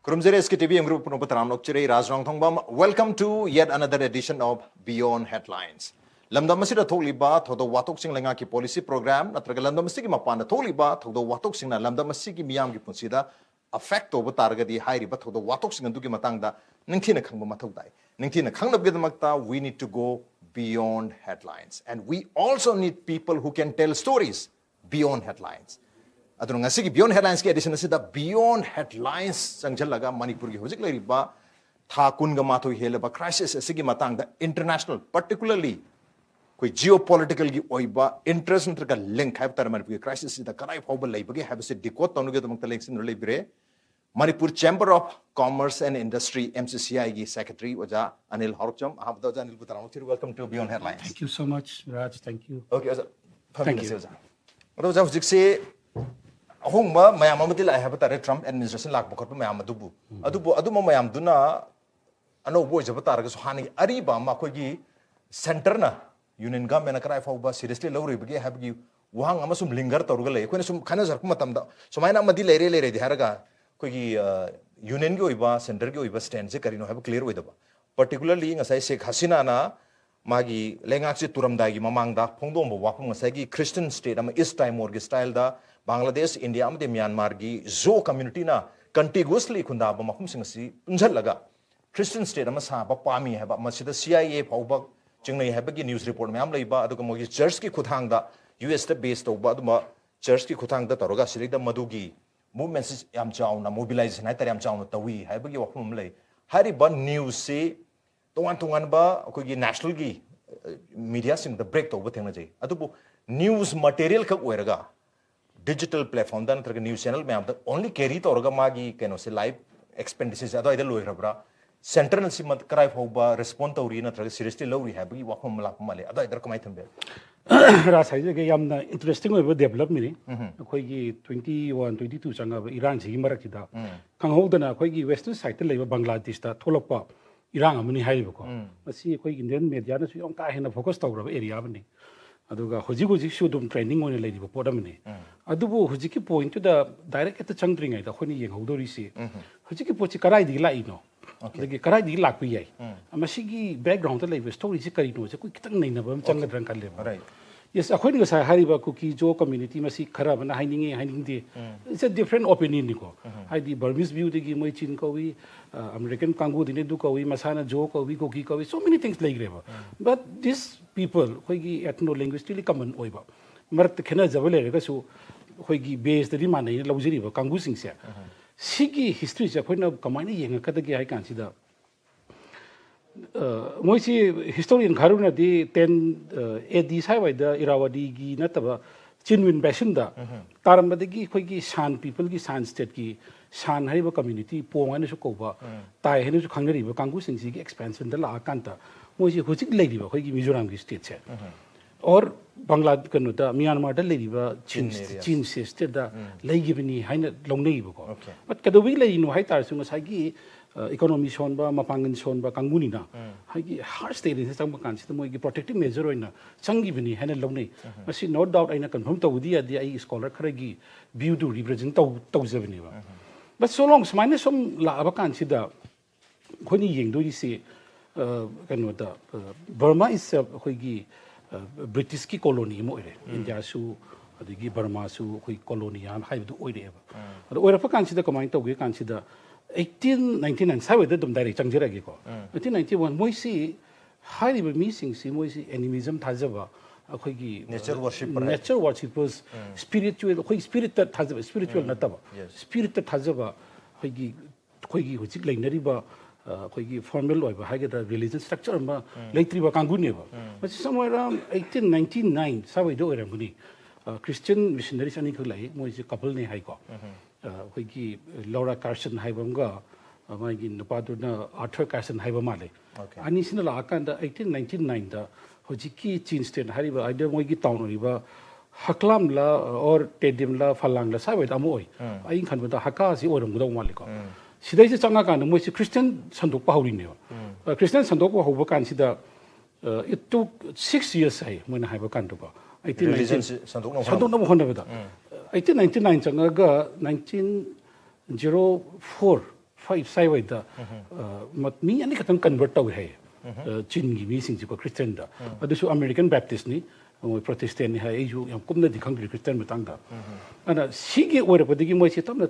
Kurumzere SKTV group no Haorokcham Raj Nongthombam. Welcome to yet another edition of Beyond Headlines. Lamdam masida tholiba thodo watok sing lenga ki policy program natraga lamdam masigi mapana tholiba thodo watok sing na lamdam masigi miyam ki punsida affect over targadi hairi ba thodo watok sing andu ki matangda ningthina khangba mathau dai ningthina khangnab gedamakta we need to go beyond headlines, and we also need people who can tell stories beyond headlines. Adun ngasi beyond headlines ki edition asida beyond headlines sangjalaga Manipur ki hojik leriba tha kun ga matho helaba crisis asigi matangda international, particularly koi geopolitical gi oiba interest ntraga link have tar Manipur crisis ida karai phobal leibagi have se decode tonu ge damta leksin leibire Manipur Chamber of Commerce and Industry MCCI gi secretary Oja Anil Haorokcham Anil Butarano. Welcome to Beyond Headlines. Thank you so much, Raj. Thank you. Okay, Oja. Thank you. Oja hojik se ahongma mayam amati lai have tar Trump administration lak bokot mayam adubu aduma mayam duna ano boy jab tar ga sohani ariba ma khoi gi center na union government karai fauba seriously lawri bagi have gi wahang amasum linger torga lei khoi sum khana jar matam da somaina amadi lere di haraga khoi gi union gi oiba center gi oiba stand se karino have clear oidaba particularly ngasai Sheikh Hasina na magi lengak se turamdai gi mamangda phongdom bo wapum ngasai gi Christian state ama East Timor gi style da Bangladesh, India, and Myanmar gi zo community na contiguously khunda ba makhum sing si punjal laga Christian state ama sa ba pami ha ba masida CIA phauba chingnai ha ba gi news report mayam leiba adu ko mogi church ki khuthang da US da based to ba aduma church ki khuthang da taroga sirik da madugi movements yam chauna mobilization hai tar yam chauna tawi ha ba gi wakhum lei hari ba news se tongan ba ko gi national gi media sing the break to ba thengna jai adu news material ka oiraga digital platform da natraga news channel me amda only carry to orga magi keno se live expenditures ado ida loi rabra central si mat cry hoba respond to ri natraga seriously low rehab gi wakhom lak male ado ida kamai thambe ra sai ge yamna interesting oiba development ni khoi gi 21 22 changa Iran si marak chi da kanghodana khoi gi western side te leiba Bangladesh ta tholokpa Iran amani haiba ko asi khoi Indian media na su yong ka hena focus tawra area bani aduga hoji su dum training on lady podamne adubu hoji point to the direct at the changring da khoni yeng hodori si hoji ki pochi karai di lai no the karai di lak pi yai amasigi background ta lay story si kari no se ku kitang nei na bam chang dran kal le right yes akhoi ga sa hari ba ku ki jo community masi khara bana haining de it's a different opinion ni ko hai di Burmese view de gi moi chin ko wi American kangu dine du ko wi masana jo ko wi ko ki ko wi so many things like reba but this people khoi gi ethno linguistically common oiba marat khena jabale ga su khoi gi base de man nei lawjiri ba kangu sing se sigi history ja khoi na kamai ni yeng ka da gi hai kan si da moi si historian kharuna di 10 AD sai wai da Irawadi gi nataba Chinwin basin da taram da gi khoi gi Shan people gi Shan state gi Shan hai ba community pong ani su ko ba tai hen su khangri ba kangu sing si gi expansion da la kan ta moi si hojik lei di ba khoi gi Mizoram gi state che or Bangladesh kanu da Myanmar da lei di ba Chin state da lei gi bani haina longnei ba ko but kadawi lei no hai tar su ngai gi economy son ba mapangan son ba kanguni na hagi hard state in sang kan si moi gi protective measure oina changi bini hana longnei masi no doubt aina confirm to udi adi ai scholar khara gi view to represent to jebni ba but so long smine som la ba kan si da khoni yeng do si kanu da Burma is khoi gi British ki colony mo ire India su adigi Burma su khoi colony am hai du oire ba ado oira pa kan si da kamai to ge kan si da 1899 sai we dum direct changjera gi ko 1891 moi si hari ba mi sing si moi si animism thajaba akhoi gi nature worshipers spiritual khoi spirit thajaba spiritual nataba spirit thajaba khoi gi hojik lainari ba khoi gi formal oi ba haga da religion structure ma leitri ba kanguni ba but somewhere around 1899 sai we do eram guni Christian missionaries ani khulai moi si couple ne hai ko khoi gi Laura Carson haibamga mai gi nupaduna Arthur Carson haibama male ani sina la kan da 1899 da hojiki Chin state hariba aida moi gi town riba haklam la or tedim la phalang la sabai da moi ai khan ba da haka si oram gudau male ko sidai se changa kan moi si Christian sandok pa hori ne Christian sandok pa hoba kan sida it took 6 years sai moi na haiba kan to ba 1899 sandok na mo honda ba 1899 changa ga 1904 sai wai da mi ani khatang convert taw hai chin gi mi sing ji ko Christian da adu su American Baptist ni moi Protestant ni hai ju yam kumna di khang Christian matang da ana sigi ore pa digi moi si tam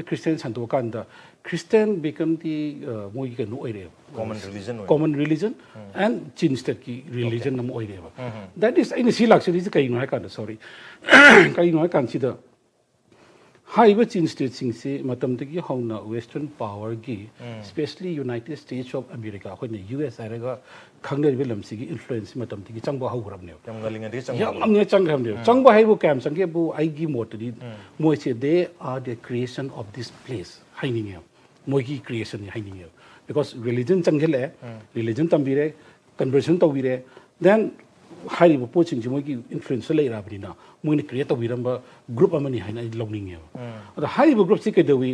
Christian san do kan da Christian become the moi ga no ore common religion and chin state ki religion nam ore ba that is in si lak si kai no hai kan sorry kai no hai kan si da high chin state sing se matam tagi hauna western power gi especially United States of America ko ne US araga khangner bilam sigi influence matam tagi changba haugram ne amne changram ne changba haibu kam sange bu ai gi motri moi se they are the creation of this place haining moi gi creation haining because religion changhele religion tambire conversion tawire then high poaching ji moi gi influence lai ra bina moi ne create tawiramba group amani haina lowning the high group si ke dewi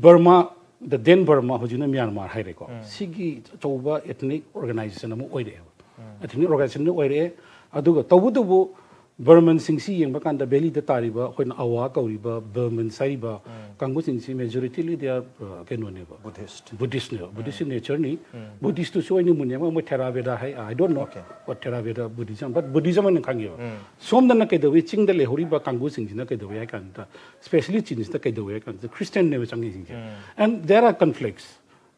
Burma the then Burma hojuna Myanmar hai reko sigi choba ethnic organization amu oire ethnic organization no oire aduga tawudu Burman sing si yeng bakan da belly da tariba hoin awa kauriba Burman saiba kangu sing si majority they are kenone ba Buddhist nature ni Buddhist to so ni munya ma Theravada hai I don't know what Theravada Buddhism but Buddhism an khangi som dan na ke dewi ching da le hori ba kangu sing na ke dewi kan da especially Chinese da ke dewi kan the Christian ne changi sing and there are conflicts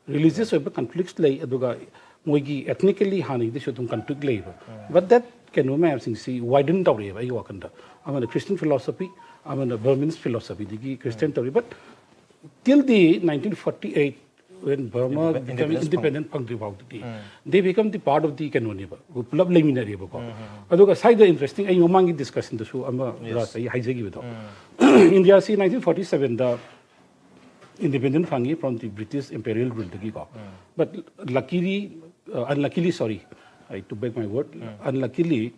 religious conflicts lay aduga moigi ethnically hani de shotum conflict lay but that can we have see widen the way I walk under I'm a Christian philosophy I'm a Burmese philosophy the Christian theory but till the 1948 when Burma became independent they become the part of the canoniba love liminary aduga side interesting I mangi discussing the show I'm a haijagi with India see 1947 the independent fangi from the British imperial rule but unluckily sorry I to beg my word unluckily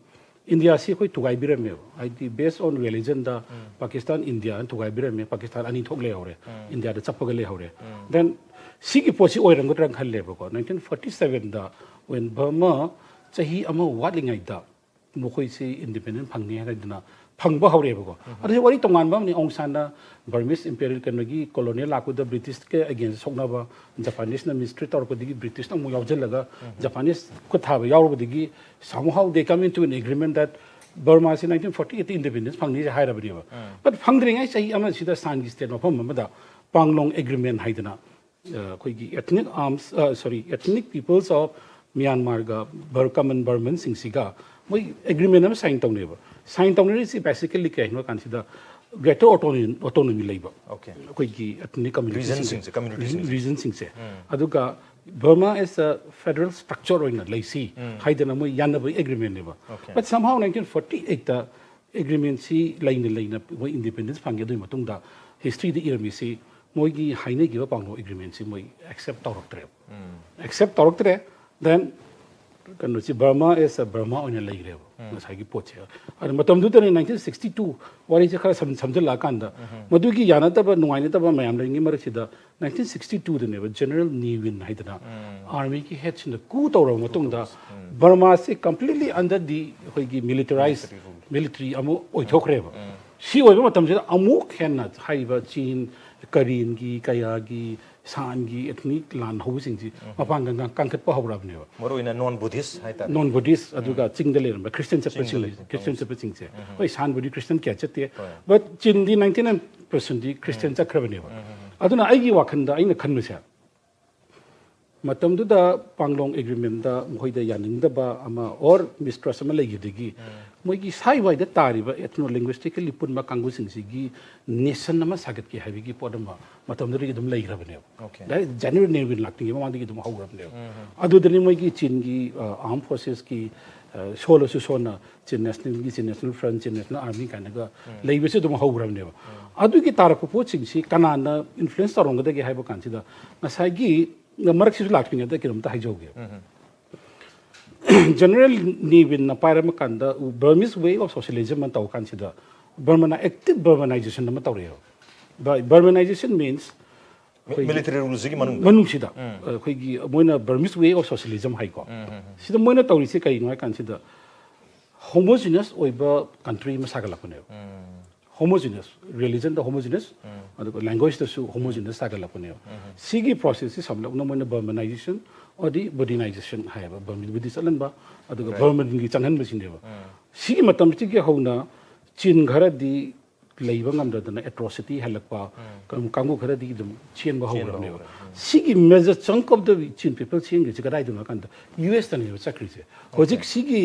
India si koi tugai birame I based on religion da Pakistan India and tugai birame Pakistan ani thok le hore India da chapaga le hore then si ki posi oirang gotrang khal le ko 1947 da when Burma chahi ama watlingai da mokoi si independent phangni ha dina phangba hore ko adu wari tongan ba ni ongsana Burmese imperial kanagi colonial akuda British ke against soknaba Japanese na mystery tor ko digi British na mu yaujelaga Japanese ko thaba yaur digi somehow they come into an agreement that Burma in 1948 independence phangni ja haira bari but phangdring ai sahi ama sida san gi state mafam ma da panglong agreement haidana koi gi ethnic arms ethnic peoples of Myanmar ga Burkam and Burman singsiga moi agreement am sign tawneba sign tawneri si basically kai no consider greater autonomy labor okay koi gi ethnic community reason sing se aduga Burma is a federal structure in laisi haidana moi yanaba agreement neba but somehow 1948 the agreement si line moi independence phangi doi matung da history the year mi si moi gi haine gi ba pangno agreement si moi accept toroktre then kan si Burma is a Burma on a lay level masai gi poche and matam du 1962 wari je khara samjala kan da madu gi yana ta ba nuai ta ba mayam ringi mar si da 1962 de ne general Newin haidana army ki head in the coup tawra matung da Burma se completely under the gi militarized military amu oithokre ba si oi ba matam je amu khenna haiba Chin Korean gi kaya gi san gi ethnic lan housing ji mapang gang kangkhat pa hawrab ne moro ina non Buddhist haita non Buddhist aduga chingdale ba Christian chapaching se oi san Buddhist Christian kya chate but Chin di 99% di Christian chakrab ne ba aduna ai gi wakhanda aina khannu se matam du da panglong agreement da moi da yaning da ba ama or mistrust ama legi degi moi gi sai wai da tari ba ethno linguistically pun ma kangu sing si gi nation nama sagat ki habi gi podam matam du ri dum lai grab ne okay that is genuine ne win lakti ma di gi dum hau grab ne adu de ni moi gi Chin gi armed forces ki solo su sona Chin national front Chin national army kana ga lai be se dum hau grab ne adu gi tar ko po sing si kana na influence tarong da gi haibo kan si da na sai gi marak si lakti ne da ki dum ta haijoge general Newin na param kanda Burmese way of socialism man taw consider Burma active Burmanization na matawre by Burmanization means military rules gi manung sida khoi gi moina Burmese way of socialism hai ko sida moina tawri se kai no consider homogeneous oiba country ma sagala pune homogeneous religion the homogeneous language the homogeneous sagalapone sigi process is samlak no moina burmanization or the buddhinization have buddhist alanba aduga burman gi changhan basineba sigi matam chi ge hauna chin ghara di leiba ngamdadana atrocity halakpa kangu ghara di dum chen ba hawra sigi major chunk of the chin people seeing ge gadai duna kan US tan yo chakri se hojik sigi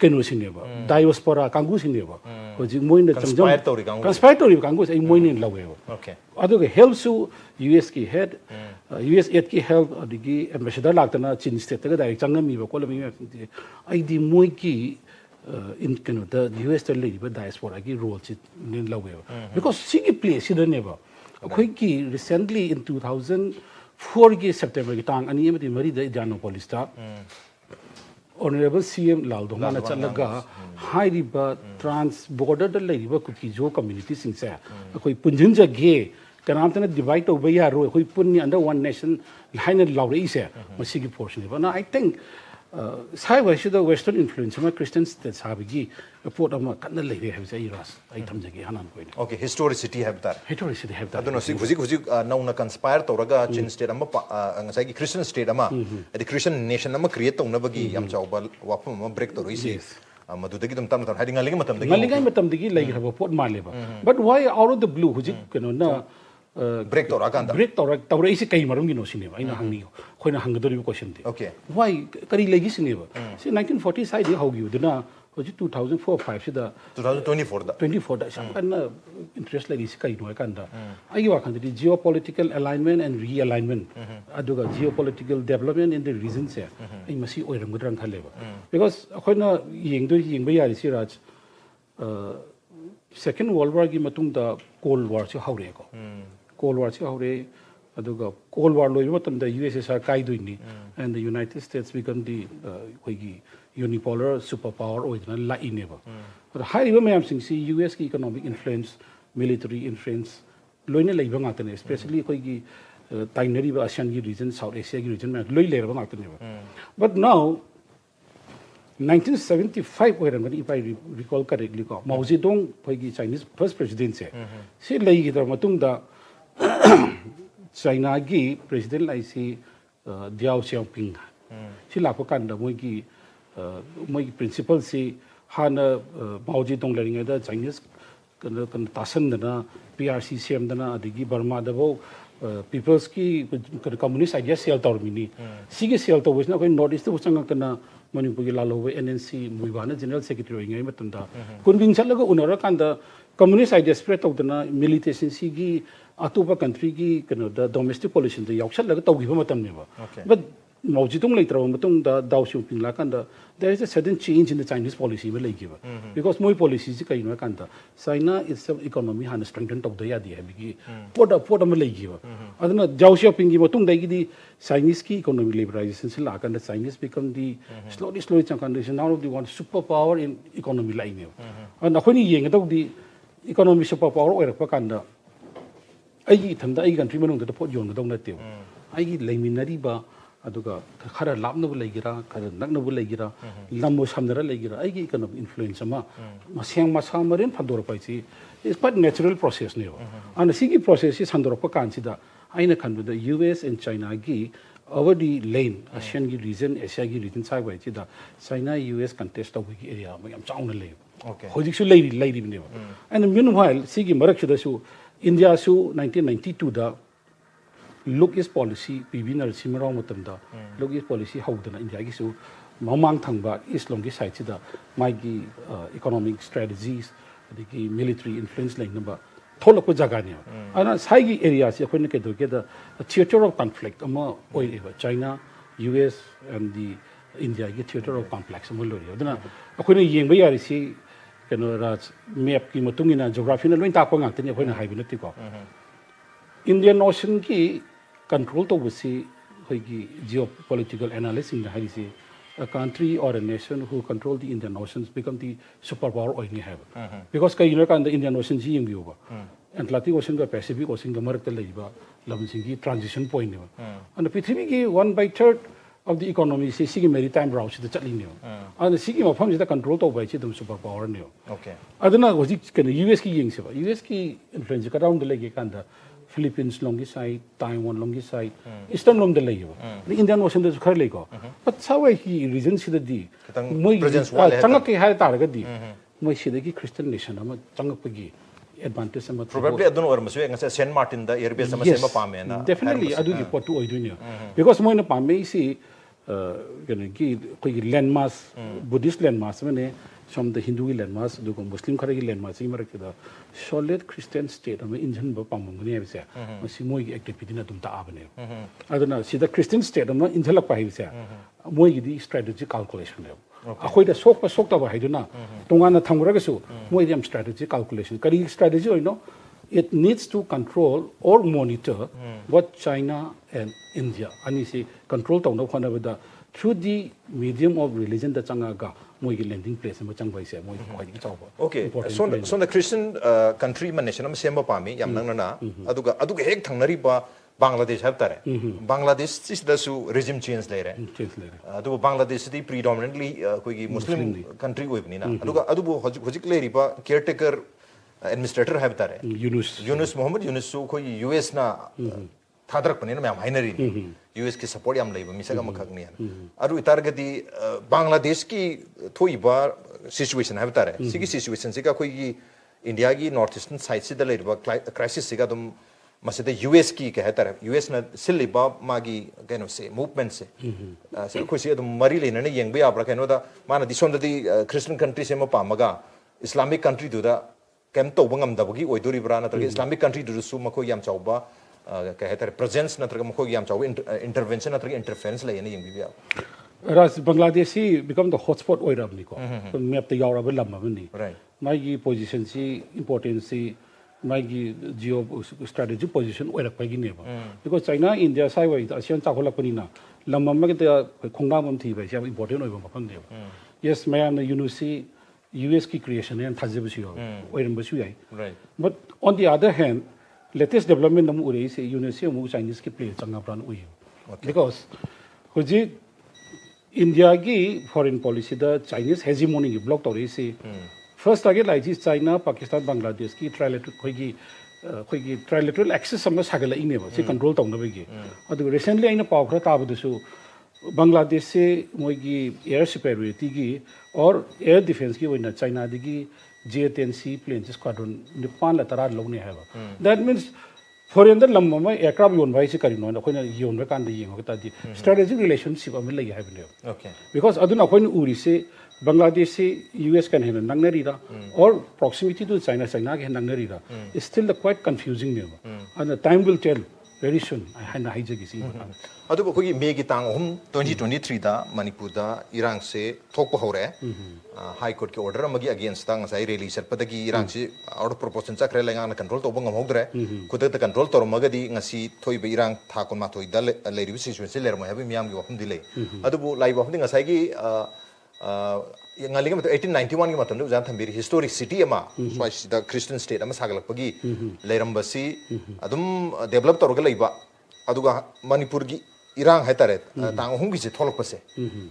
kenu sineba diaspora kangu sineba hojik moina conspiratory kangu ai moina lawe okay aduga helps you US ki head US aid ki help adigi ambassador laktana chin state ga direct changami ba kolami ai di moi ki in the US to lead but diaspora ki role chi nin lawe because sigi place ida neba khoi ki recently in 2004 ki September ki tang ani amati mari da Indianapolis ta Honorable CM Lal Dongana chalaga high riba trans border da leiba kuki jo community sing sa khoi punjin ja ge kanam tana divide over ya ro khoi punni under one nation haina laure ise masigi portion ba na I think sai wa shida western influence ma Christian states habigi report ama kanna leire have say ras ai thamjage hanan koi okay historicity have that aduno sig huji nauna conspire toraga chin state ama ngasai gi Christian state ama the Christian nation ama create tongna bagi yam chawbal wapum ama break toro isi madudagi dum tam tam hadinga linga matam dagi lai haba pot maleba but why out of the blue huji keno na break tawra isi kai marum gi no sineba ina hangni khoina hangdori question de okay why kari legi sineba si 1940 side hogi uduna hoji 2004 5 sida 24 da sam kan interest legi si kai no kan da ai wa kan di geopolitical alignment and realignment aduga geopolitical development in the region se ai masi oiram gudrang khaleba because khoina yengba yari si raj second world war gi matung da cold war chi haure ko cold war chi haure aduga cold war loi matam da USSR kai doini and the United States become the koigi unipolar superpower oidna la ineba but high river mayam sing si US ki economic influence military influence loine leiba ngatane especially koigi tainari ba ASEAN gi region South Asia gi region ma loi leira ba ngatane but now 1975 oiramani if I recall correctly ko Mao Zedong koigi Chinese first president se lei gi dar matung da China gi president lai si Deng Xiaoping si la ko kan da moi gi principle si hana Mao Zedong learning da Chinese kan tasan da PRC CM da na adigi Burma da bo people's ki communist idea sel tor mini sige sel to wisna ko north east to sanga kana Manipur ki lalo NNC muibana general secretary ngai matam da kunbing chalaga unara kan da communist idea spread out na militation sigi atupa country ki kana da domestic policy da yaukshal laga tawgi ba matam ne ba but Mao Zedong later matung da Deng Xiaoping la kan da there is a sudden change in the Chinese policy ba lagi ba because moi policy ji kai no kan da China is some economy han strengthen tok da ya di bigi poda ma lagi ba aduna Deng Xiaoping gi matung dai gi di Chinese ki economic liberalization se la kan da Chinese become the slowly chang kan now they want superpower in economy lai ne and akhoni yeng da di economy superpower oi rak pa kan da ai gi thanda ai country manung da pot yon ga dong na te ai gi leiminari ba aduga khara lapna bu legira khara nakna bu legira lambo samnara legira ai gi kind of influence ma maseng masa marin phador pai chi is quite natural process ne and sigi process is handor pa kan si da aina khan the US and China gi over the lane ASEAN gi region Asia gi region sai bai chi da China US contest of gi area ma yam chauna le okay hodik su lady ne and meanwhile sigi marak su da su India su 1992 da look is policy PV Narasimha Rao matam da look is policy haudana India gi su mamang thangba Islam gi side da mai gi economic strategies the military influence like number tholak jaga ne ana sai gi area se khoi ne ke do ke da theater of conflict ama oi eba China US and the India gi theater of complex mo lo aduna khoi ne yeng ba yari si keno raj map ki matungina geography na loin ta ko ngak te ne khoi na hai bi nati ko Indian Ocean ki control to busi hoigi geopolitical analysis in the harisi a country or a nation who control the Indian Oceans become the superpower or any have because kai you know kan the Indian Ocean ji yeng ba Atlantic Ocean ga Pacific Ocean ga marak te leiba lam singi transition point ne and prithvi ki 1/3 of the economy se sigi maritime route se chatli ne and sigi mafam se control to bai che dum super power ne Okay. aduna hoji ken US ki ying se ba US ki influence ka round le ge kan da Philippines longi side Taiwan longi side eastern lom de le yo the Indian Ocean de khar le ko but sao ki region se di moi presence wale changak ki ha ta ga di moi se de ki Christian nation ama changak pa gi advantage sama Probably adun or masu ngasa Saint Martin da airbase sama sema pame na. Definitely adu gi pot oi dunia because moi na pame si ki koi landmass Buddhist landmass mane some the Hindu landmass do Muslim khara gi landmass gi marak da solid Christian state ama injan ba pamung ne bisa masi moi gi activity na dum ta abane aduna si the Christian state ama injalak pa hi bisa moi gi di strategic calculation ne akhoi da sok ta ba haiduna tongana thamgra ga su moi di am strategic calculation kari strategy oino it needs to control or monitor what China and India ani si control ta no khona ba through the medium of religion da changa ga moi gi landing place ma chang bai se moi khoi gi chaw ba Okay, so the Christian country man nation am sema pami yam nang na aduga hek thangnari ba Bangladesh have tare. Bangladesh is the regime change later. Adu Bangladesh is predominantly Muslim country with Nina. Adu hojikleri ba caretaker administrator have tare. Yunus Muhammad Yunus so US na thadrak panina ma minor US ki support yam laiba misaga makhagni. Adu itargadi Bangladesh ki thoi ba situation have tare. Sigi situation sika koi India ki northeastern side se the laiba crisis sika dum masida US ki कहता है US ना सिल्लिबा मागी कहनो से movement से से कुछ ये तो मरी लेने ने यंग भी आप रखें ना माना दिसों दी Christian country से मैं पामगा Islamic country दूधा कैम तो बंगम दबगी ओई दूरी बराना तो Islamic country दूध सु मको याम चाउबा कहता है presence ना तो मको याम चाउबा intervention ना तो interference ले यानी यंग भी आप Ras Bangladeshi become the hotspot oil of Nico. Me up the Yarab Lamavani. Right. My position see importance see my geo-strategic position where a because China, India, Saiway, Asian Tahola Panina, Lamamaka, Kongam TV, have important over Papandio. Yes, may am the US key creation and Tazibusio, where in Basui. Right. But on the other hand, latest development of Ure, University Chinese key play Changapran Uyu. Because Hoji India gi foreign policy, the Chinese hegemony blocked or first target like this China, Pakistan, Bangladesh ki trilateral access sama sagala ineba se control taung na begi adu recently aina paw khra ta budu Bangladesh se moigi air superiority gi or air defense ki wina China digi J-10C planes squadron nipan la tara lone haba that means foreign the lamma ma aircraft yon bai se karino na khoina yon ba kan de yeng ta di strategic relationship am lai ha bne okay because aduna khoin uri se Bangladesh se US can handle Nangarira or proximity to China can Nangarira is still quite confusing name and the time will tell very soon I hijack is adu ko gi me gi tang 2023 da Manipur da Irang se thok ko hore high court ki order amagi against tang sai release padagi Irang se out of proportion chakre lenga na control to bangam hogdre kuda ta control to magadi ngasi thoi be Irang tha kon ma thoi da le ri situation se ler mo have miam gi wapum dile adu bu live wapum ngasai gi ngalingam 1891 ki matam jan thambiri historic city ama swai the Christian state ama sagalakpagi leirambasi adum develop torga leiba aduga Manipur gi Irang haitare tang hum gi se tholokpase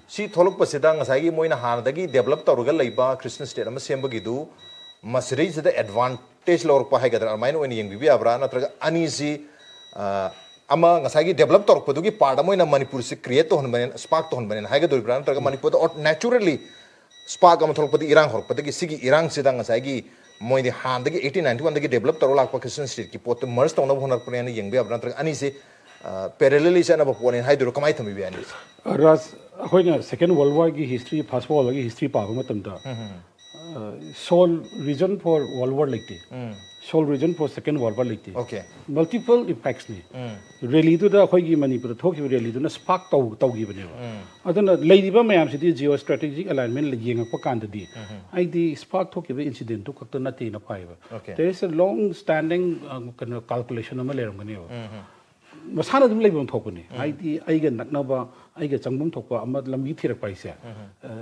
si tholokpase da ngasai gi moina han dagi develop torga leiba Christian state ama sembagi du masri se the advantage lor pa haigadra main oni yeng bi abra natraga ani si ama ngasai gi develop torok padu gi part moina Manipur se create to hon banen spark to hon banen haiga doi bran natraga Manipur da naturally spark am tholok padu Irang hor padu gi sigi Irang se da ngasai gi moi di han da gi 1891 da gi develop torok lak pa Christian state ki pot merge to na honar pren yeng bi abra natraga ani se parallelly se na ba ponen haidro kamai thami bi ani ras hoina second world war gi history first world war gi history pa ba matam da sole reason for world war like the sole reason for second world war like the okay multiple impacts ni really to the khoi gi Manipur thok gi really to na spark to gi bane adana leidiba mayam si geo strategic alignment le yeng pa kan di ai di spark thok gi incident to khakta na te na pai ba there is a long standing calculation ama leram gani masana dum leibam thokuni ai di ai ga nakna ba ai ga changbum thokpa ama lambi thirak paise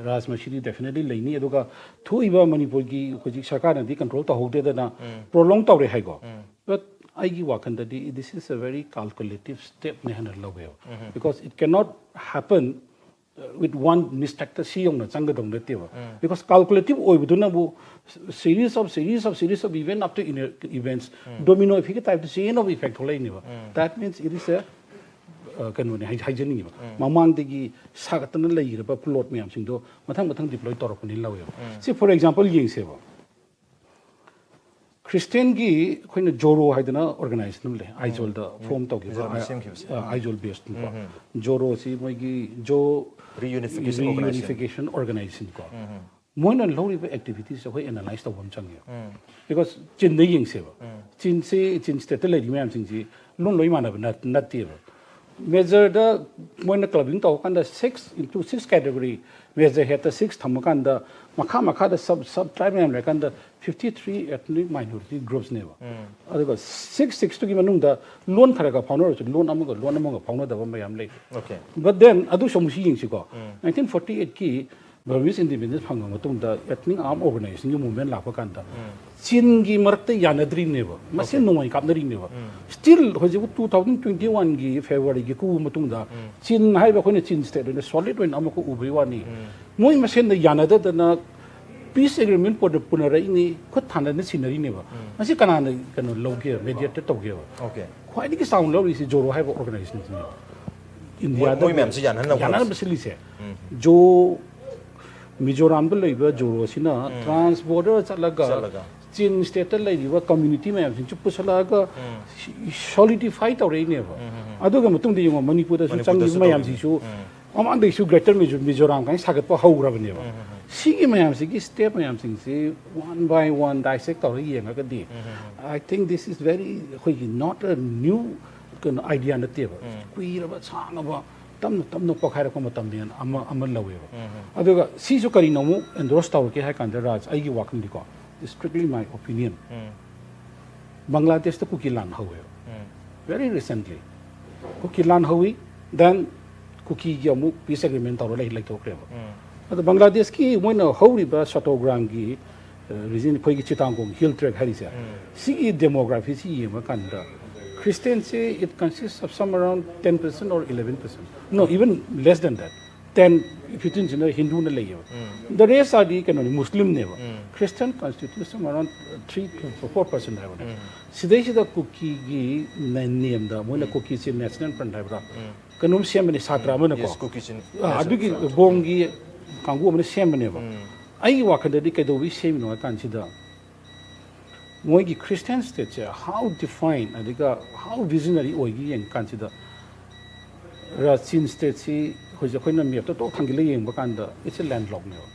raj mashiri definitely leini aduga thuiba Manipur gi khoji sarkar na di control ta hode da na prolong tawre hai go but ai gi wakan da di this is a very calculative step ne hanar lobe because it cannot happen with one mistake the see na chang dong de because calculative oi buduna bu series of event after events domino effect type the chain of effect holai ni that means it is a kanone hygienic mamang degi sagatana lai ba plot myam sing do mathang deploy torok ni lawe see for example ying se ba Christian gi khoina joro haidana organization le aizol da form to gi aizol based joro si moi gi jo reunification organization ko moina lori ba activities ho analyze to bom chang because chin de ying se ba chin state le myam sing ji lon loi mana ba nat ti ba measure the moina clubbing to kan da 6 into 6 category measure het 6 tham kan da makha da sub tribe myam le kan da 53 ethnic minority groups neva aduga 6 to gi manung da loan khara ga founder loan amaga founder da ba yam le okay but then adu somusi ying si ko 1948 ki Burmese independence phang matung da ethnic arm organization gi movement la kan da chin gi marta yanadri neva mase noi kapnari neva still hoji 2021 gi February gi ku matung da chin hai ba khone chin state ne solid when amako ubri wani moi mase na yanada da na peace agreement for the punarai ni khut thana ne sinari ne ba masi kana ne kano loge mediate to ge ba okay khwai ni ki sound lo ri si joro hai ba organization ni india da moi mem si yanan na basili se jo mizoram da leiba joro sina trans border chalaga chin state lai ri ba community mem sin chu pusala ga solidify to re ne ba adu ga mutung de yung manipur da su chang ni mayam si su amang de su greater mizoram kan sagat pa hau ra ba ne ba Sigi mayam sigi step mayam sing si one by one dissect or yeng ka di I think this is very not a new idea na teba kui ra ba chang ba tam no pakhai ra ko matam dian ama lawe ba aduga si su kari no mu endorse taw ke ha kan da raj ai gi wakam di ko strictly my opinion Bangladesh ta kukilan hawe very recently kukilan hawi then kuki gi amu peace agreement taw lai to kre ba Bangladesh ki moina hori ba Chattogram gi region phoi gi chitang gong hill trek hari sa si demography si yema kanda Christian say it consists of some around 10% or 11% no even less than that 10 15 in Hindu na lay the rest are the Muslim never Christian constitutes some around 3 to 4% have sidai sida kuki gi name da moina kuki si national front have kanum siam ni satra mana ko kuki sin adu gi bongi Kangu amne same neba. Ai wakanda di kedo we same no kan sida. Moigi Christian state how defined adiga how visionary oigi yang kan sida. Ra chin state si hoja khoina map to thangile yeng bakanda it's a landlocked neba.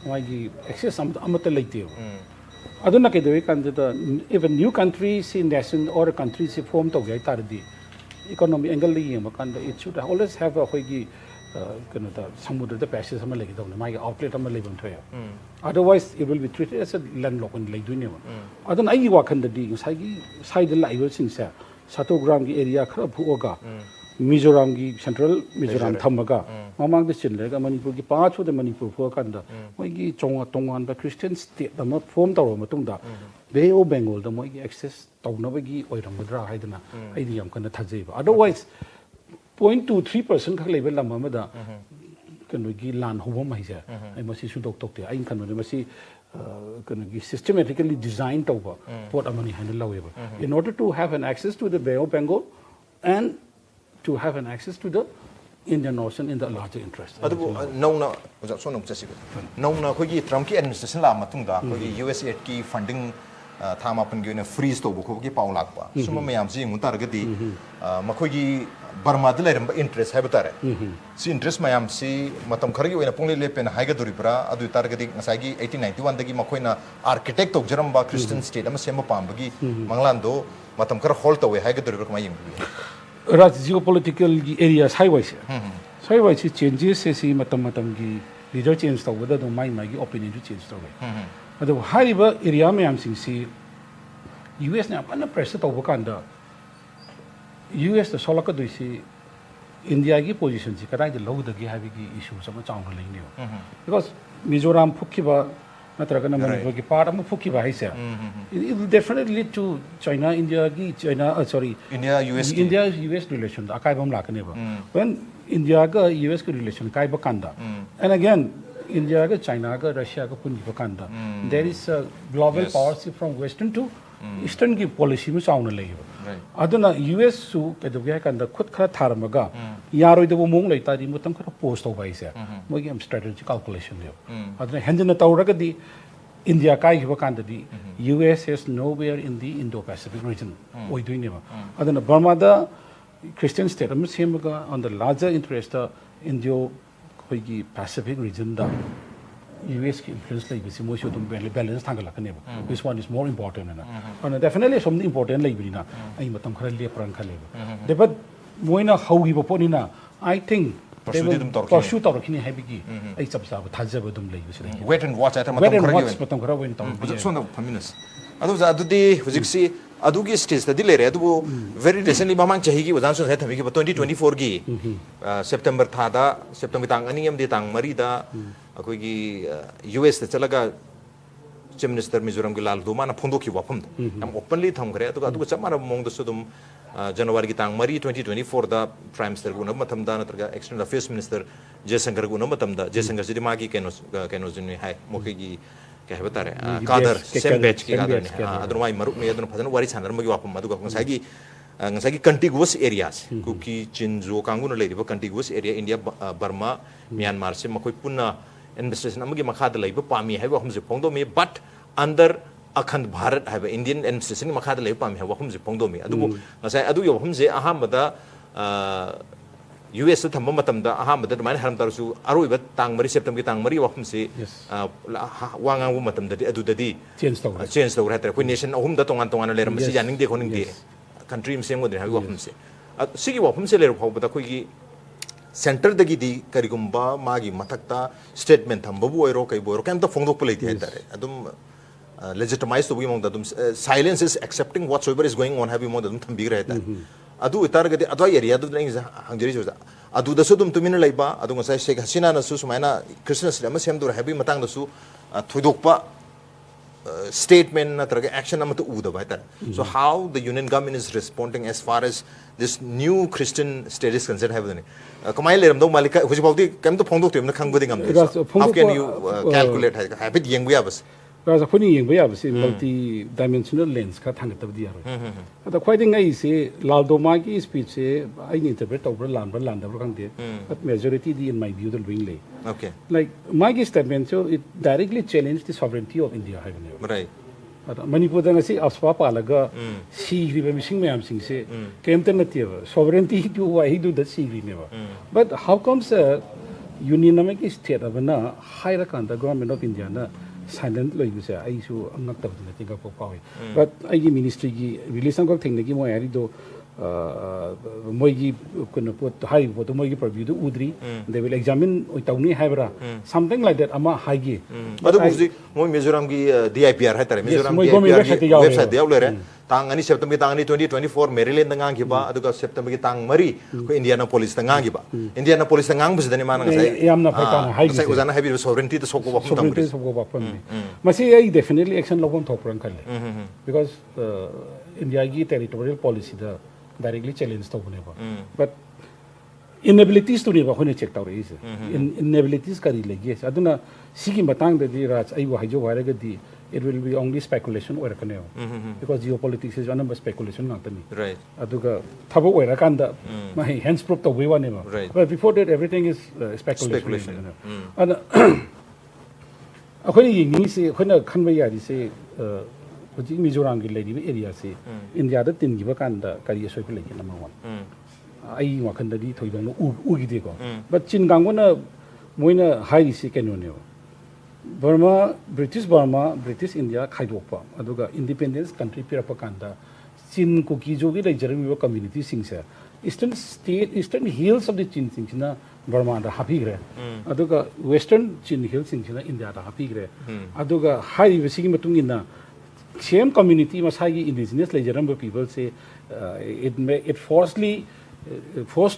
Moigi access amata leite. Aduna kedo we kan sida if a new country si nation or a country si form to gai tardi economy angle yeng bakanda it should always have a hoigi samudra the passage sama lagi dong mai outlet ama lebon thoya otherwise it will be treated as a landlocked and like doing one adon ai wa khan di sai gi side la iwal sing sa Chattogram gi area khara phuoga Mizoram gi central Mizoram thamaga mamang de chin lega Manipur gi pa chu de Manipur phu kan da moi gi tongan ba Christian state ama form taw matung da Bay of Bengal da moi gi access taw na ba gi oiram dra haidana ai di yam kan thajei ba otherwise 0.23% khak level lam amada kanu gi lan hobo mai ja ai masi su dok tok te ai kanu masi kanu gi systematically designed tawba port amani handle lawe ba in order to have an access to the Bay of Bengal and to have an access to the Indian Ocean in the larger interest adu nongna oja sonong chasi nongna khoi gi Trump ki administration la matung da khoi gi USAID ki funding thama pan gi na freeze to ko gi paw lak pa suma mayam ji ngun tar ga di makhoi gi Burma de leramba interest ha batare si interest mayam si matam khari oina pungli lepen haiga duribra adu targadi ngasai gi 1891 dagi makoina architect of jaramba Christian state ama sema pambagi manglando matam khar hold to haiga duribra kuma yim Raj geopolitical areas highway si changes si matam gi leader change to whether the my gi opinion to change to adu haiba area mayam sing si US na apana pressure to bakanda US the solaka doisi India gi position si kadai the low the gi have gi issue sama chang lai ni because Mizoram phukhiba natraga na Manipur gi part am phukhiba hai sa it will definitely lead to India US relation akai bam lakane ba when India ka US ka relation kai bakanda. And again, India ka China ka Russia ka puni bakanda. There is a global policy from Western to Eastern ki policy mu sauna lagi. Aduna US su kedugya kanda khud khara tharmaga yaroi debu mong lai tari mutam khara post ho bai se. Mogi am strategy calculation yo. Aduna henjana tawraga di India kai bakanda di US is nowhere in the Indo-Pacific region. Oi doing nema. Aduna Burma da Christian state am semaga on the larger interest Indo-Pacific region da US ki influence like this emotion to balance thangala kaneba. This one is more important and definitely something important like bina ai matam khara le prang khaleba. But moina how gi boponi na I think they will pursue torkini habigi ai chapsa thajaba dum like this. Wait and watch at matam khara when tom. Just one minutes. Adudi hujiksi adugi stage the lere adu very recently mamang chahi gi wadan sun hai thami gi 2024 gi September thada September tang ani am di tang mari da akoi gi US ta chalaga Chief Minister Mizoram gi lal duma na phondo ki wapam am openly tham gare adu chamara mong da sudum January gi tang mari 2024 da Prime Minister gu na matam da na targa External Affairs Minister Jaishankar gu na matam da Jaishankar ji ma gi kenos jini hai moki gi kaya betare kader same batch ki kader ni adun mai maruk me adun phadana wari chandar magi wapam madu ka ngasagi contiguous areas kuki chinjo kangun le riba contiguous area India Burma Myanmar se makoi punna administration amagi makha da leiba pami hai wa humse phongdo me but under akhand Bharat hai Indian administration makha da leiba pami hai wa humse phongdo me adu ngasai adu yo humse ahamada US thamba matam da ahamada mai haram tarsu aroiba tang mari September tang mari wa humse wangang bu matam da adu dadi change to rata ko nation ahum da tongan tongan le ram si janing de khoning de country im sem godre ha wa humse sigi wa humse le ro da ko gi center da gi di karigumba magi matakta statement thamba bu oiro kai bo kan ta phongdok pulai di tare adum legitimize to be among them silence is accepting whatsoever is going on have you more than thambi rehta adu itargadi adwa area adu hangjeri joda adu da sudum tumina leiba adu ngasai Sheikh Hasina na su sumaina Christian Islam sem dur habi matang da su thoidokpa statement na targa action amatu uda baita so how the union government is responding as far as this new Christian state is concerned have the kamai leram do malika hujibawdi kam to phongdok tem na khangbodi ngam how can you calculate habit yengbu yabas Because when you have multi-dimensional lens, ka thang tab diya ro. Ata quite ngai se laldo ma ki speech se I interpret over land kang de. But majority di in my view the wing lay. Okay. Like my statement so it directly challenged the sovereignty of India. Right. Manipur da ngasi aswa palaga si riba missing me am sing se kemten native sovereignty to why do the si never. But how comes unionamic state of na higher kan the government of India na silent like you say I so I'm not talking think of power but I ministry gi relation ko thing gi mo yari do moi gi kun put high put moi gi purview do udri they will examine tawni haibra something like that ama high gi adu buji moi Mizoram gi DIPR hai tare Mizoram DIPR website yaw le tang ani September tang ani 2024 Maryland ngang gi ba adu ka September gi tang mari ko Indianapolis ngang gi ba Indianapolis ngang bus dani manang sai yamna phaitan high sai uzana habi sovereignty to soko ba phum sovereignty soko ba phum masi ai definitely action lobon thopran khale because India gi territorial policy da directly challenge to bune ba but inabilities to ne ba hone check tawre is inabilities kari legi aduna sigi matang da di raj ai wa hajo wara ga di it will be only speculation or kaneo because geopolitics is another speculation not tani right aduga thabo oira kanda my hands proof to we one but before that everything is speculation and akhoi yingi se khona khanba yari se hojik Mizoram gi lady area se India da tin gi ba kanda kari soi phle number 1 ai wa khanda di thoidong u gi de ko but chin gangona moina hai se keno ne British India khaidokpa aduga independence country pirapa kanda Chin ko ki jogi like jeremy community singsa eastern hills of the Chin singna Burma da happy gre aduga western Chin hills singna India da happy gre aduga hai besigi matungina same community masagi indigenous like jeremy people say it forced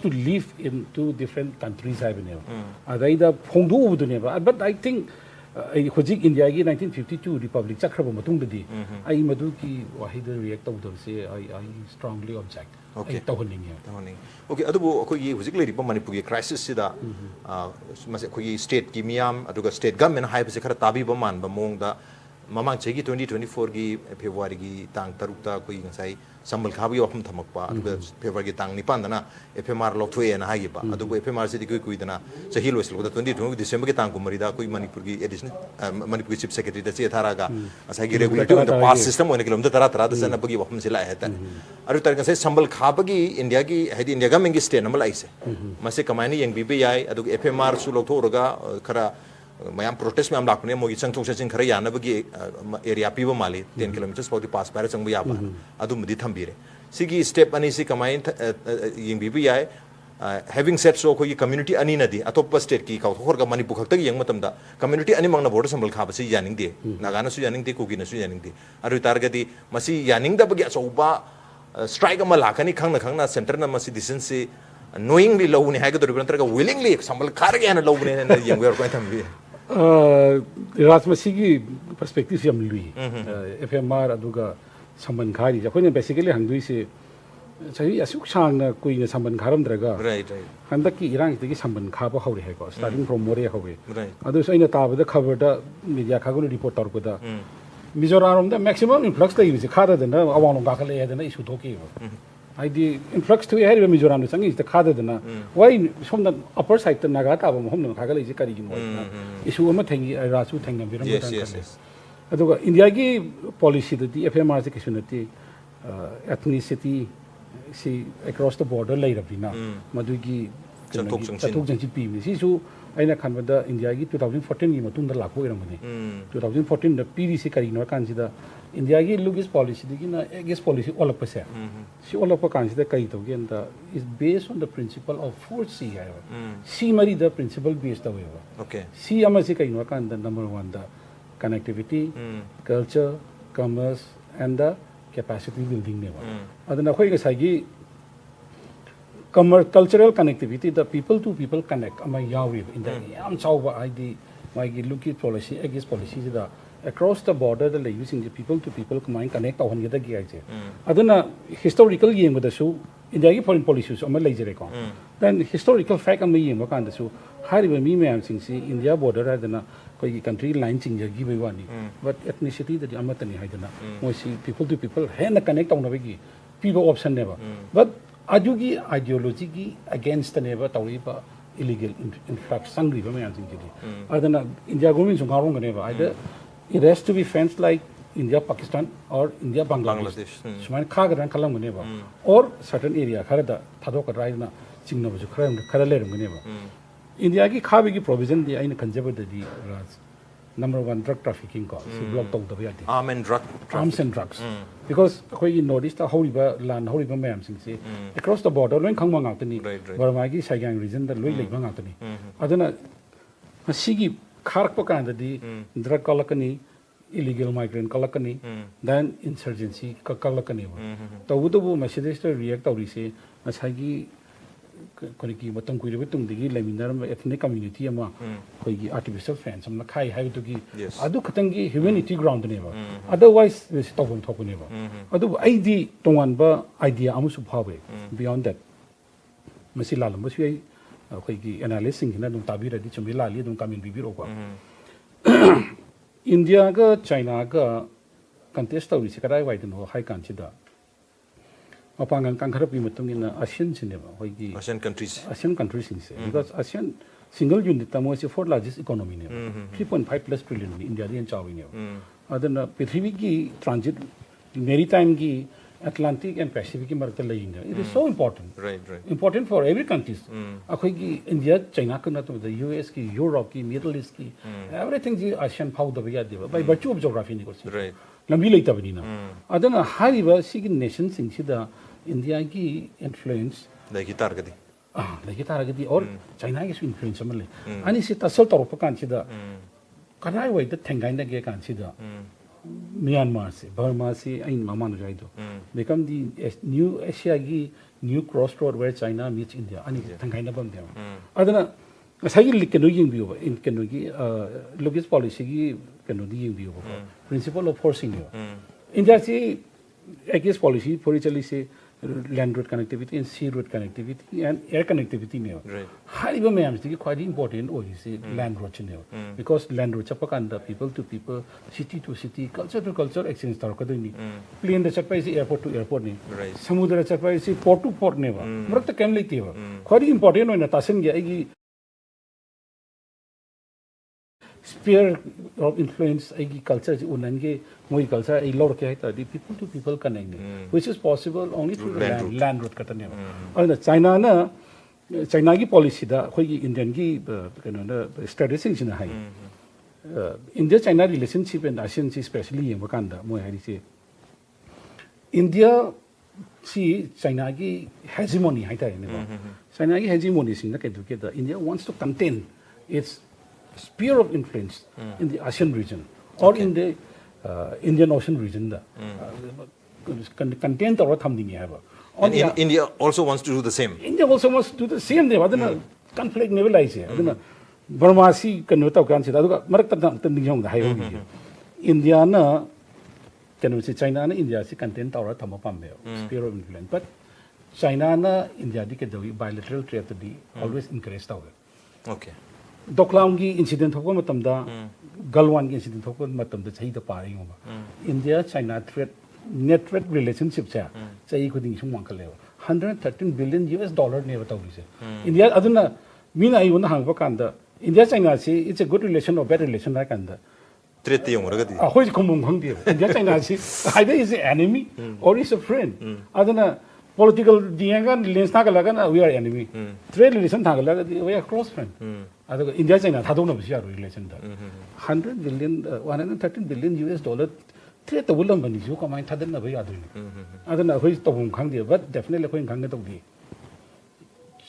to live in two different countries have been adaida phongdu uduneba but I think hojik India gi 1952 republic chakraba matung di ai madu ki wahid react to se I strongly object Okay. tauhanningi Okay, adubu akogi hujik leiriba Manipur gi crisis sida mase akogi state ki miyam aduga state government haibase khara tabi ba man ba mongda mamang chegi 2024 gi February gi tang tarukta koi ngasai sambal khabi wafam thamakpa aduga February gi tang nipan dana FMR lokthoe na haiba aduga FMR sidi koi dana sahi loisel da 2020 December gi tang kumari da koi Manipur gi additional Manipur chief secretary da che thara ga asai gi regulator on the past system one kilometer tara da sana bagi wafam sila heta aru tar ngasai sambal khaba gi India gi haidi India ga mengi state namal aise mase kamaini yang bibi yai aduga FMR su lokthoraga khara mayam protest mayam lakne mogi changthong chaching khara yana bagi area piba mali 10 kilometers for the pass para changbu yaba adu mudi thambire sigi step ani si kamain ying bibi yai having said so koi community ani nadi atop state ki kaw thor ga Manipur khakta yang matam da community ani mangna border sambal khaba si yaning de nagana su yaning de kogi na su yaning de aru targati masi yaning da bagi asoba strike ama lakani khangna center na masi decision se knowingly low ni haga do ga willingly sambal khar ga na low ni na yang wer ko thambi Rasmasi perspektif yang lui FMR aduga samban khari ja koine basically hangdui se sahi asuk chang na koine samban kharam draga right handak ki irang ti samban kha ba hauri hai ko starting from more hauri adu saina ta ba da khabar da media khagun report tar ko da Mizoram da maximum influx la use khada da na awang ga khale da na issue thoki ID influx to here Mizoram sang is the khada da na why from the upper side ta naga ta ba hom na khagala is kari gin issue ma thangi rasu thangam biram yes aduga India ki policy da di FMR se kisunati ethnicity si across the border lai rabina madugi chatuk janchi pi mi si su aina khanba da India gi 2014 gi matung da lakho iramani 2014 da piri se kari no kan sida India gi lugis policy di na agis policy olak pa se si olak pa kan sida kai to gen da is based on the principle of 4C C mari the principle based away okay C ama se kai no kan da number 1 da connectivity culture commerce and the capacity building ne ba adana khoi ga sagi cultural connectivity the people to people connect ama yawi in the yam chawba id my looking policy agis policy da across the border the using the people to people combine connect on the gi ai aduna historical yeng da su India gi foreign policy so ama leijere ko then historical fact ama yeng kan da su hariba mi mayam sing si India border adana koi country line ching gi bai wani but ethnicity that amatani haidana mo si people to people hen connect on gi people option never but ajugi ideology gi against the never tawriba illegal influx sangri ba mayam sing gi adana India government so ngarong ne ba either it has to be fenced like India Pakistan or India Bangladesh suman khagaran kalam ne ba or certain area khara da thadok rai na chingna bu khara le rum ne ba India ki khabi ki provision di aina kanjaba da di raj number 1 drug trafficking ko si block tong da ba yati arms and drugs because koi in notice ta horiba lan horiba mayam sing se across the border loin khangma ngak tani Burma gi Saigang region da loi leiba ngak tani aduna sigi khark pa kan da di drug kolakani illegal migrant kolakani then insurgency kolakani to bu message to react to se asagi koi matam koi re tung digi laminar ethnic community ama koi gi artificial fence amna khai hai to gi adu khatang gi humanity ground ne ba otherwise this tawon thok ne ba adu id tongan ba idea amu su phawe beyond that masi lalam ba sui koi gi analysis na dum tabira di chumi la li dum kamin bibiro ko India ga China ga contest wi se karai wai no hai kan chi da mapangan kan kharap pi matung ina ASEAN cinema hoi gi ASEAN countries in se because ASEAN single unit tamo se fourth largest economy ne 3.5 plus trillion India di chawi ne adana prithvi gi transit maritime gi Atlantic and Pacific ki marta lai ne it is so important important for every countries akhoi gi India China ka na to the US ki Europe ki Middle East ki everything ji ASEAN phau da ya de by virtue of geography ne ko lambi lai ta bani na adana hariba sig nation sing sida India ki influence like targadi or China ki influence amale ani se tasal tor pa kan sida kanai wai da thengai na ge kan sida Myanmar se Burma se ain mama no jaido become the new Asia gi new crossroad where China meets India ani thengai na bam de adana asagi likeno ying biyo in keno gi logis policy gi keno di ying biyo principle of forcing you India se agis policy for chali se land road connectivity and sea road connectivity and air connectivity ne Right. hariba mayam is quite important or is land road ne because land road chapa kanda people to people city to city culture to culture exchange tar ka ni plane da chapa is airport to airport ni Right. samudra chapa is port to port ne ba marak ta kem leite ba quite important oina tasen ge ai sphere of influence agi culture unange moi culture ai lor ke ta di people to people connect which is possible only through the land road katane and China na China gi policy da khoi gi Indian gi kano na strategy sina hai India China relationship and ASEAN si especially yeng bakanda moi hai si India si China gi hegemony hai ta ne ba China gi hegemony sing na ke du ke da India wants to contain its sphere of influence in the ASEAN region or in the Indian Ocean region da content or something have And India also wants to do the same. India also wants to do the same there adana conflict nivelize adana Burma si kan ta kan si da marak ta tan ding da hai India na kan si China na India si content or tham pam me sphere of influence but China na India di ke dawi bilateral trade di always encourage ta Okay. Doklamgi incident thokpa matamda Galwan gi incident thokpa matamda chahi da pari ngoma India China trade net trade relationship cha chahi khuding sum wankale 113 billion US dollar ne batawri se India aduna mina ai wona hangpa kanda India China si it's a good relation or bad relation la kanda Trade ti yung ragadi. hoi khomong khangdi India China si either is an enemy or is a friend aduna political dianga lens ta kala kana we are enemy trade relation ta kala we are close friend adaga India China thadona bisi are relation da 100 billion 113 billion US dollar trade to bulam bani ju kamai thadan na bai aduni adana hoi tobum khangdi but definitely hoi khangga tawdi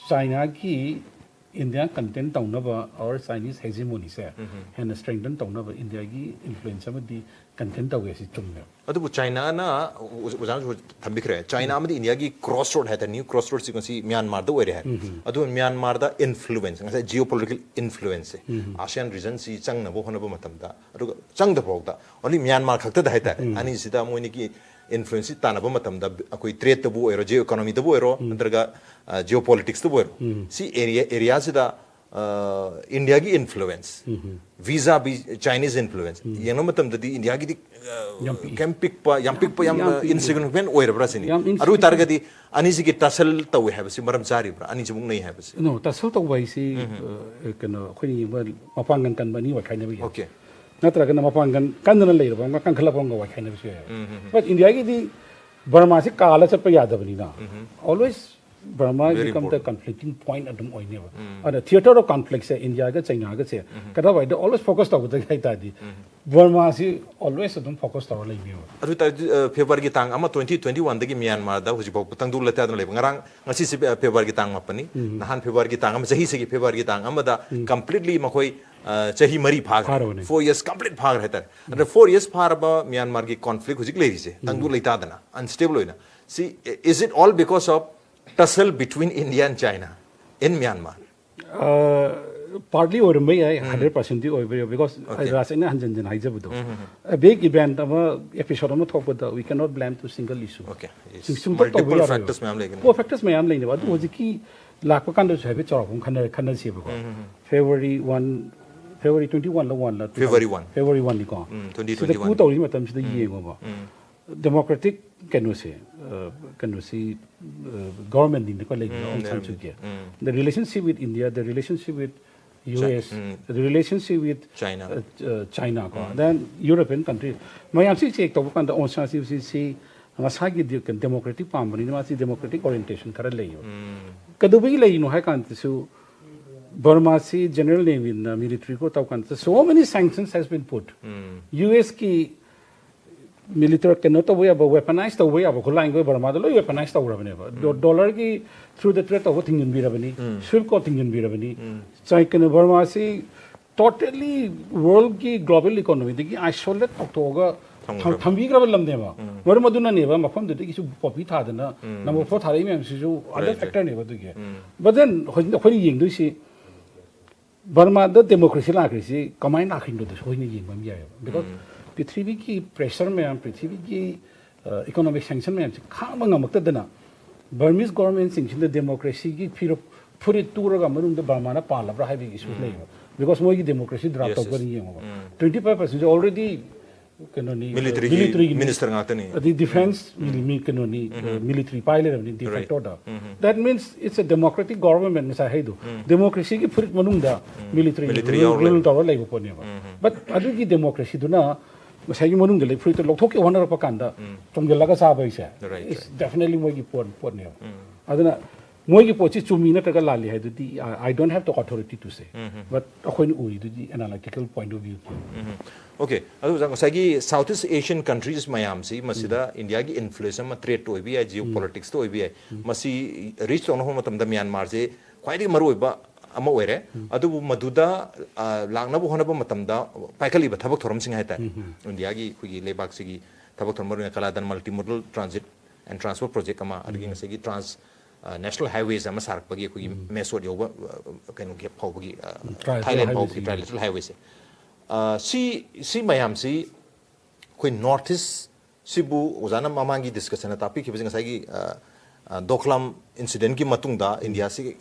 China ki India content taunaba or Chinese hegemony se and strengthen taunaba India gi influence amadi content tawe si chumne Adubu China na uzang thambikre China amadi India gi crossroad hai ta new crossroad si konsi Myanmar da were hai adu Myanmar da influence ngasa geopolitical influence ASEAN region si chang na bo hona ba matam da adu chang da bawda only Myanmar khakta da hai ta ani sida moini ki influence ta na ba matam da akoi trade da bo ero geo economy da bo ero antarga geopolitics da bo ero si area sida India gi influence visa bi Chinese influence yeno matam da di India gi yam pick pa yam insignificant oira bra sini aru targa di ani si gi tasal ta we have si maram jari bra ani jumung nei have si no tasal ta wai si kano khoi ni ba mapangan kan bani wa khaina bi okay natra kana mapangan kan na leir ba kan khala ba wa khaina bi but India gi di Burma si kala cha pa yadabani na always Burma become the conflicting point at the oine or the theater of conflicts India ga China ga se kada why they always focused on the kai di Burma si always them focused on like you aru ta February gi tang ama 2021 da gi Myanmar da huji bok tang du lata da le ngarang ngasi si February gi tang mapani nahan February gi tang ama jahi se gi February gi tang ama da completely makoi chahi mari phag 4 years complete phag rehta and 4 years phar ba Myanmar gi conflict huji le se tang du lata da na unstable hoina see is it all because of tussle between India and China in Myanmar? Partly over me, 100% over because Rasina Hanjan Hijabudo. A big event, episode of talk with we cannot blame to single issue. Okay. Multiple factors, ma'am. Four factors, ma'am. What was the key? Lakakanda habits of February 1, February 21, February 1. February 1, 2021. The democratic can we say government in the the relationship with India, the relationship with US, the relationship with China, then European countries. My answer is that the only masagi democratic pamani masi democratic orientation kara leyo kadubi leyo no hai kan su Burma si general name in military ko tau kan so many sanctions has been put US ki military cannot way about weaponized the way about Kulang Burma, the weaponized our revenue. Dollar ki through the threat of what thing in Birabani, Swift cotting in Birabani, China Burma see totally world ki global economy, the isolate October. Thambi gravelam dema. Burma do not never, Mafam the issue Poppy Tadana, number 4 Tarim, other factor never do get. But then when you do see Burma, the democracy lacrisi, combine knocking to the Hoying because पृथ्वी की pressure में पृथ्वी की economic sanction में खामंग मक्तदना Burmese government sing the democracy ki phir put it to raga manung the Burma na palabra hai issue lay because moi ki democracy drop out kari yeng 25% already kanoni military minister ngatani the defense kanoni military pilot of the de facto da that means it's a democratic government misa hai do democracy ki phir manung da military rule tower lay ko ne but adu ki democracy do na masai ki manung de phir to lokthok ke honor pa kanda chonggel laga sa ba isa it's definitely moi ki pon ne aduna moi ki pochi chumi na taga lali hai do I don't have the authority to say but akhoi ni uri do the analytical point of view okay adu jang sagi Southeast Asian countries mayam si masida India ki influence ma threat to bi geopolitics to bi masi reach on ho matam da Myanmar je khwaidi maru ba ama oire adu maduda langna bu hona ba matam da paikali ba thabak thoram sing hai ta India gi khugi lebak sigi thabak thoram maru kala dan multimodal transit and transport project ama agi sagi trans national highways ama sarak bagi khugi mesod yoba kanu ge phau bagi Thailand phau bagi trilateral highways si mayam si koi northeast sibu ozana mamangi discussion topic ki bijing sai doklam incident ki matung da India si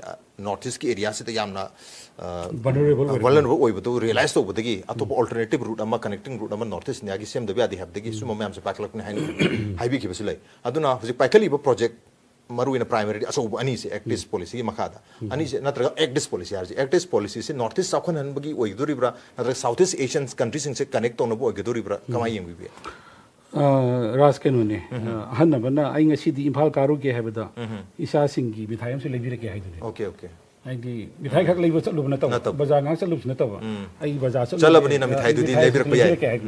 northeast ki area si ta yamna vulnerable oi bu realize to budagi atop alternative route ama connecting route ama northeast India ki sem da bi adi have dagi suma mayam se paklak ni highway ki bisulai aduna huji pakali ba project maru in a primary aso ani se actis policy makada ani se natra actis policy arji actis policy se northeast sakhan han bagi oi duribra natra southeast asian countries se connect to no bo oi duribra kamai yeng bi ras kenone hanna bana ai ngasi di Imphal karu ke habada isa singi mithai se lebi ke hai dune okay ai di mithai khak leiba chalu na ta bazar ngang chalu na ta ai bazar chalabani na mithai du di lebi rak pai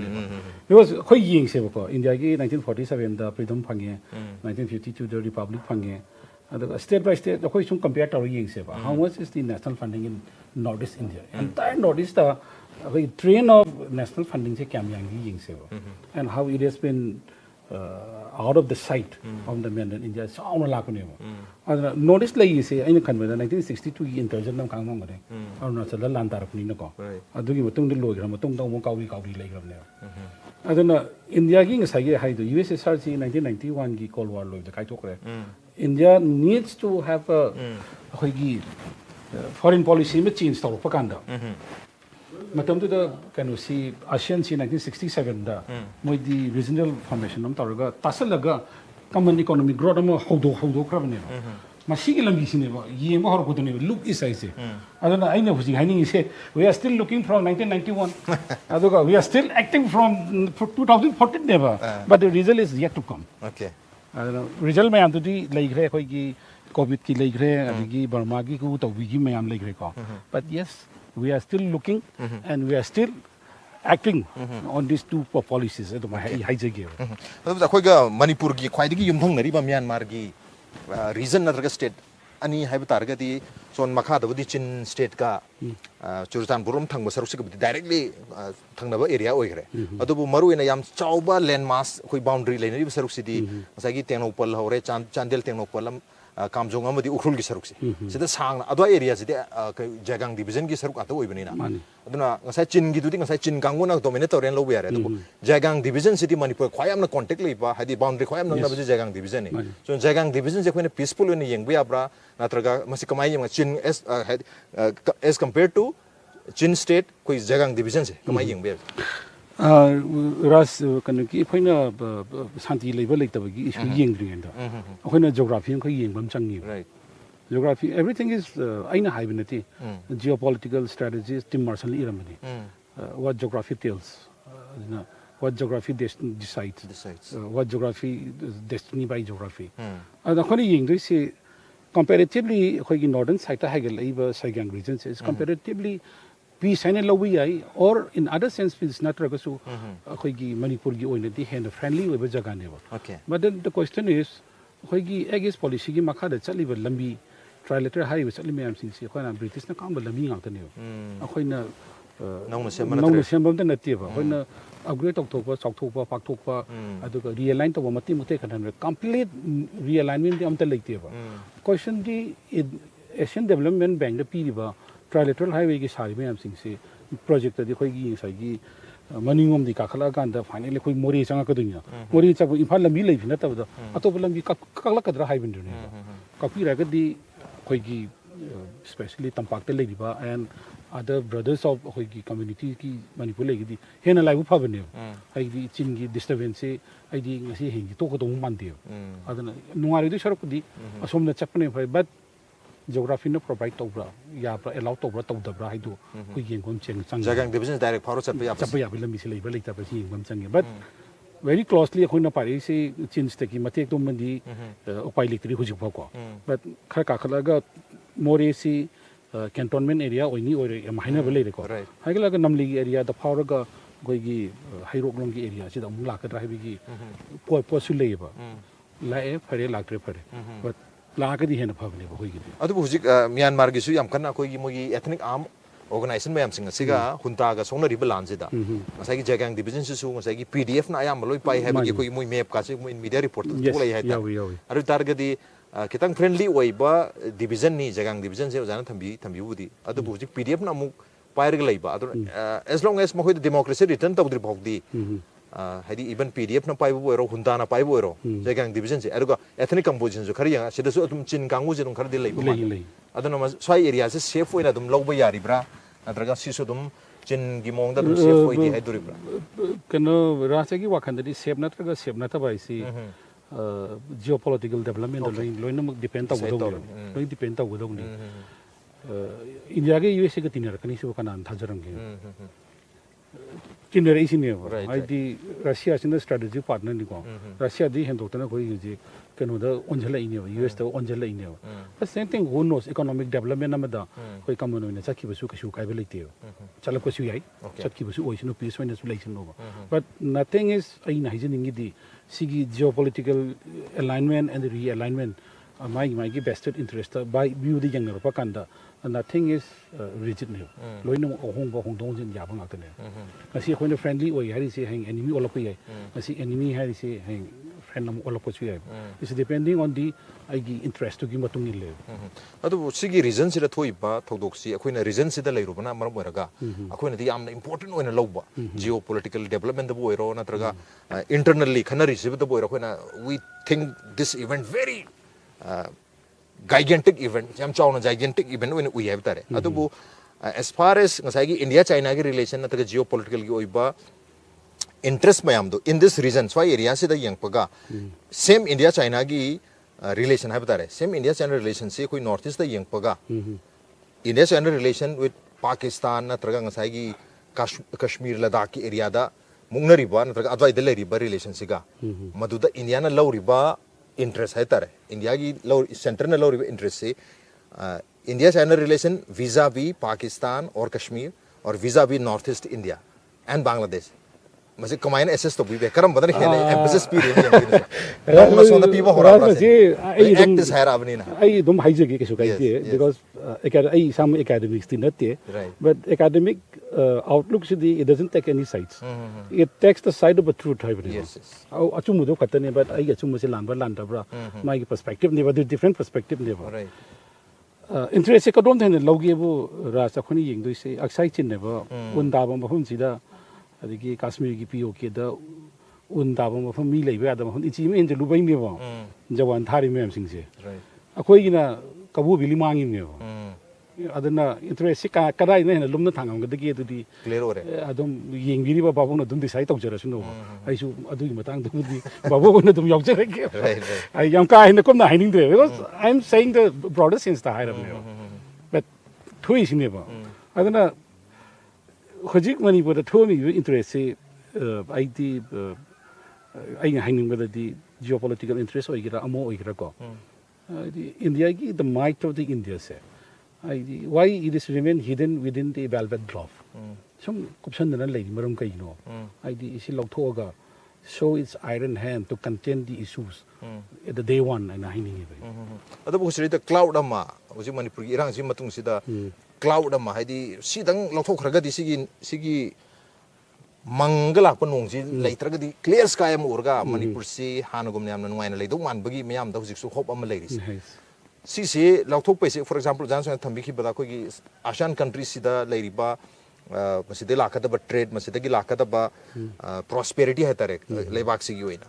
because khoi yeng se ko India ki 1947 da freedom phange 1952 the republic phange adaga state by state khoi sum compare to yeng se ba how much is the national funding in northeast India entire northeast da a train of national funding se kyam yang yeng se ba and how it has been out of the sight of the mainland India sauna la ko ne ba notice lai se aina khan ba 1962 gi intelligence nam kang ma de arunachal lan tar pni na ko adugi matung de logra matung dang mo kauri lai gram ne aduna India gi ngai gi hai do USSR ji 1991 gi cold war loi da kai thok re India needs to have a khoi gi foreign policy me change to pa kan da matam tu da kanu si ASEAN si 1967 da moi di regional formation nam taraga tasalaga common economic growth am hodo krab ne masi gi lambi sine ba ye ma hor ko ne look is I say adana aina huji haini se we are still looking from 1991 adoga we are still acting from 2014 never but the result is yet to come okay adana result mayam tu di leigre khoi gi covid ki leigre adigi Burma gi ku to gi mayam leigre ko but yes we are still looking and we are still acting on these two policies to my high jage adu khoi ga Manipur gi khwai gi yumthang nari ba Myanmar gi region natraga state ani haiba targa di son makha da budi chin state ka Churchan burum thang ba saruk se budi directly thang na ba area oi gre adu bu maru ina yam chauba land mass khoi boundary le nari ba saruk si di sa gi tengno pal hore chandel tengno palam kamjong amadi ukhul gi saruk se sida sang adwa area se jagang division gi saruk ato oi bani na aduna ngasai chin gi dudi ngasai chin kangu na dominator ren lo yare adu jagang division city Manipur khwayam na contact le ba hadi boundary khwayam na ba jagang division ni so jagang division je khone peaceful ni yeng bia bra natraga masi kamai yem chin as compared to chin state koi jagang division se kamai yeng bia ras kanu ki phaina santi level like tabagi issue yeng dring da akhona geography khoi yeng bam changi right geography everything is aina haibinati geopolitical strategies Tim Marshall iramani what geography tells what geography decides what geography destiny by geography akhona yeng doi se comparatively khoi gi northern side ta hagal iba Saigang region is comparatively peace and lowi ai or in other sense is not ragasu khoi gi Manipur gi oina di hand friendly we jaga ne okay but then the question is khoi gi against policy gi makha da chali ba lambi trilateral highway chali me am sing se khoi na British na kam ba lambi ngak ta ne khoi na nong sembam ta natie ba khoi na upgrade tok thok ba chok thok ba pak thok ba aduga realign to ba mati mute khan complete realignment di am ta leite ba question di Asian Development Bank da pi ba trilateral highway ki sari me am sing se project di khoi gi sai gi मनिंगोम दी काखला कांदा finally कोई मोरी चंगा कदुnya मोरी चब इम्फाल लंबी लेफि न तब अतोप लंबी काखला कदरा हाइबिन दुने copy राग दी कोई की स्पेशली तंपाक ते लेदिबा एंड अदर ब्रदर्स ऑफ कोई की कम्युनिटी की मणिपुर लेगी हेना लाइव फाबने आई दी चिन की डिस्टर्बेंस से आई दी ngasi हेंगी तो को तो मानते अदना नुआरी दु सरक दी असोम न चपने भाई but geography no provide tobra ya pra allow tobra tobra haidu ku yengom cheng chang jagang division direct pharo chap ya bilam si leiba leita pa si yengom chang but very closely khoi na pari si change te ki matek to mandi upai electric hujik pa ko but khar ka khala ga more si cantonment area oini oi am haina bele ko haigla ga namli area da pharo ga goi gi hairok long gi area si da mung la ka drive gi po su leiba la e phare lakre phare but लाकदी हेन फबने होगी अदु हुजिक Myanmar गिसु याम कन्ना कोई मोगी ethnic arm organisation ma'am सिंग सिगा हुंता गा सोंगनरी बलान जिदा मसाई की जगंग division सु मसाई की पीडीएफ ना आयाम लोई पाई है बगी कोई मोई मैप का से मोई मीडिया रिपोर्ट तो लई है अरु तारगदी कितंग फ्रेंडली ओइबा डिवीजन नि जगंग डिवीजन से जाना थंबी बुदी अदु हुजिक पीडीएफ ना मु पायर ग लईबा अदु एज लॉन्ग एज मखोय डेमोक्रेसी रिटर्न तौद्रि भौदी हाइदी इवन पीडीएफ ना पाइबो ओरो हुंदा ना पाइबो ओरो जगंग डिवीजन से अरुगा एथनिक कंपोजिशन जो खरिया सिदसु अदुम चिन कांगु जे दुम खर दि लैबो अदुना स्वाई एरिया से सेफ ओइना दुम लौबो यारिब्रा नत्रगा सिसु दुम चिन गि मोंग दा दुम सेफ ओइदि हाइदुरिब्रा कनो रासे की वाखंदि सेफ नत्रगा सेफ नता बाइसी जियोपॉलिटिकल डेवलपमेंट लोइन मक डिपेंड ता गदो लोइन डिपेंड ता गदो नि इंडिया के यूएसए के तिनर कनि सु कनान थाजरंगे किन्नर इसिने आइदि रशिया सिन स्ट्रेटेजिक पार्टनर नि को रशिया दि हेंदोतना कोई जे कनो द ओनजला इने यूएस द ओनजला इने the same thing who knows economic development Namda कोई कमन ओइना चखि बसु कछु काइबे लेते चल को सु याई चखि बसु ओइसनो पीस ओइना सु lesson no but nothing is आई नाइजनिंग दि सिगी जियोपॉलिटिकल अलाइनमेंट एंड रीअलाइनमेंट माई की vested interest by view the younger पकांदा nothing is rigid ne loina ohong ba hong dong jin ya bang akne asi khoina friendly oi hari se hang enemy olop yai asi enemy hari se hang friend nam olop chu yai is depending on the igi interest to gi matung ile adu sigi reason sida thoi ba thodok si khoina reason sida leiru bana maram oiraga khoina di amna important oina lobba geopolitical development da boiro natraga internally khanari sibda boiro khoina we think this event very gigantic event jam chawna gigantic event when we have tare adubu as far as ngasai India China gi relation na ta geopolitical gi oiba interest mayam do in this region why area se da yang paga same India China gi relation have tare same India China relation se koi northeast da yang paga India China relation with Pakistan na traga ngasai gi Kashmir Ladakh ki area da mungnari ba na traga adwai da leri ba relation siga madu da India na lauri ba interest है तारे India की लो centre ने लो interest से India China relation visa भी पाकिस्तान और कश्मीर और visa भी north east India and Bangladesh मसे कमाइन एसेस तो भी बेकरम बदन खेले एम्फेसिस पी रही है मसों द पीबो होरा से एक्ट इज हायर अबनी ना आई दुम हाइजे के केसु काइते बिकॉज़ आई सम एकेडमिक्स ति नते but academic outlook sidi it doesn't take any sides it takes the side of the truth type yes achumu do khatane but ai achumu se lamba landa bra my perspective never the different perspective never right interest ka dom thene logi bu ra sa khoni yeng doi se aksai chin ne ba un da ba phum sida adigi kashmir gi pok da un da ba phum mi lei ba da phum ichi me je lu bai me ba jawan thari me am sing se right akoi gi na kabu bili mangi me ba adana interest ka kadai ne lumna thangam ga dagi adudi clear ore adum yengbiri ba babu na dum decide tau jara suno ai su adu gi matang dum di babu na dum yaw jara ke right ai yam ka hin kom na hining de because I am saying the broader sense the higher of but thui sin ba adana hojik mani ba the thomi interest se ai di ai hining ba di geopolitical interest oi gira amo oi gira ko India gi the might of the India se why it is remain hidden within the velvet glove some option na lai maram kai no id isi lokthoga show its iron hand to contain the issues at the day one and hining e adu bu sri the cloud ama uji manipur irang si matung sida cloud ama haidi sidang lokthokhraga di sigi mangala panong si leitraga di clear sky am urga manipur si hanagum nyam na ngaina leidong man bagi myam da hujik su hope am leiris si lautok pe for example janson thambi ki bada ko gi asian countries sida leiriba masida lakadaba trade masida gi lakadaba prosperity haitare lebak sigi oina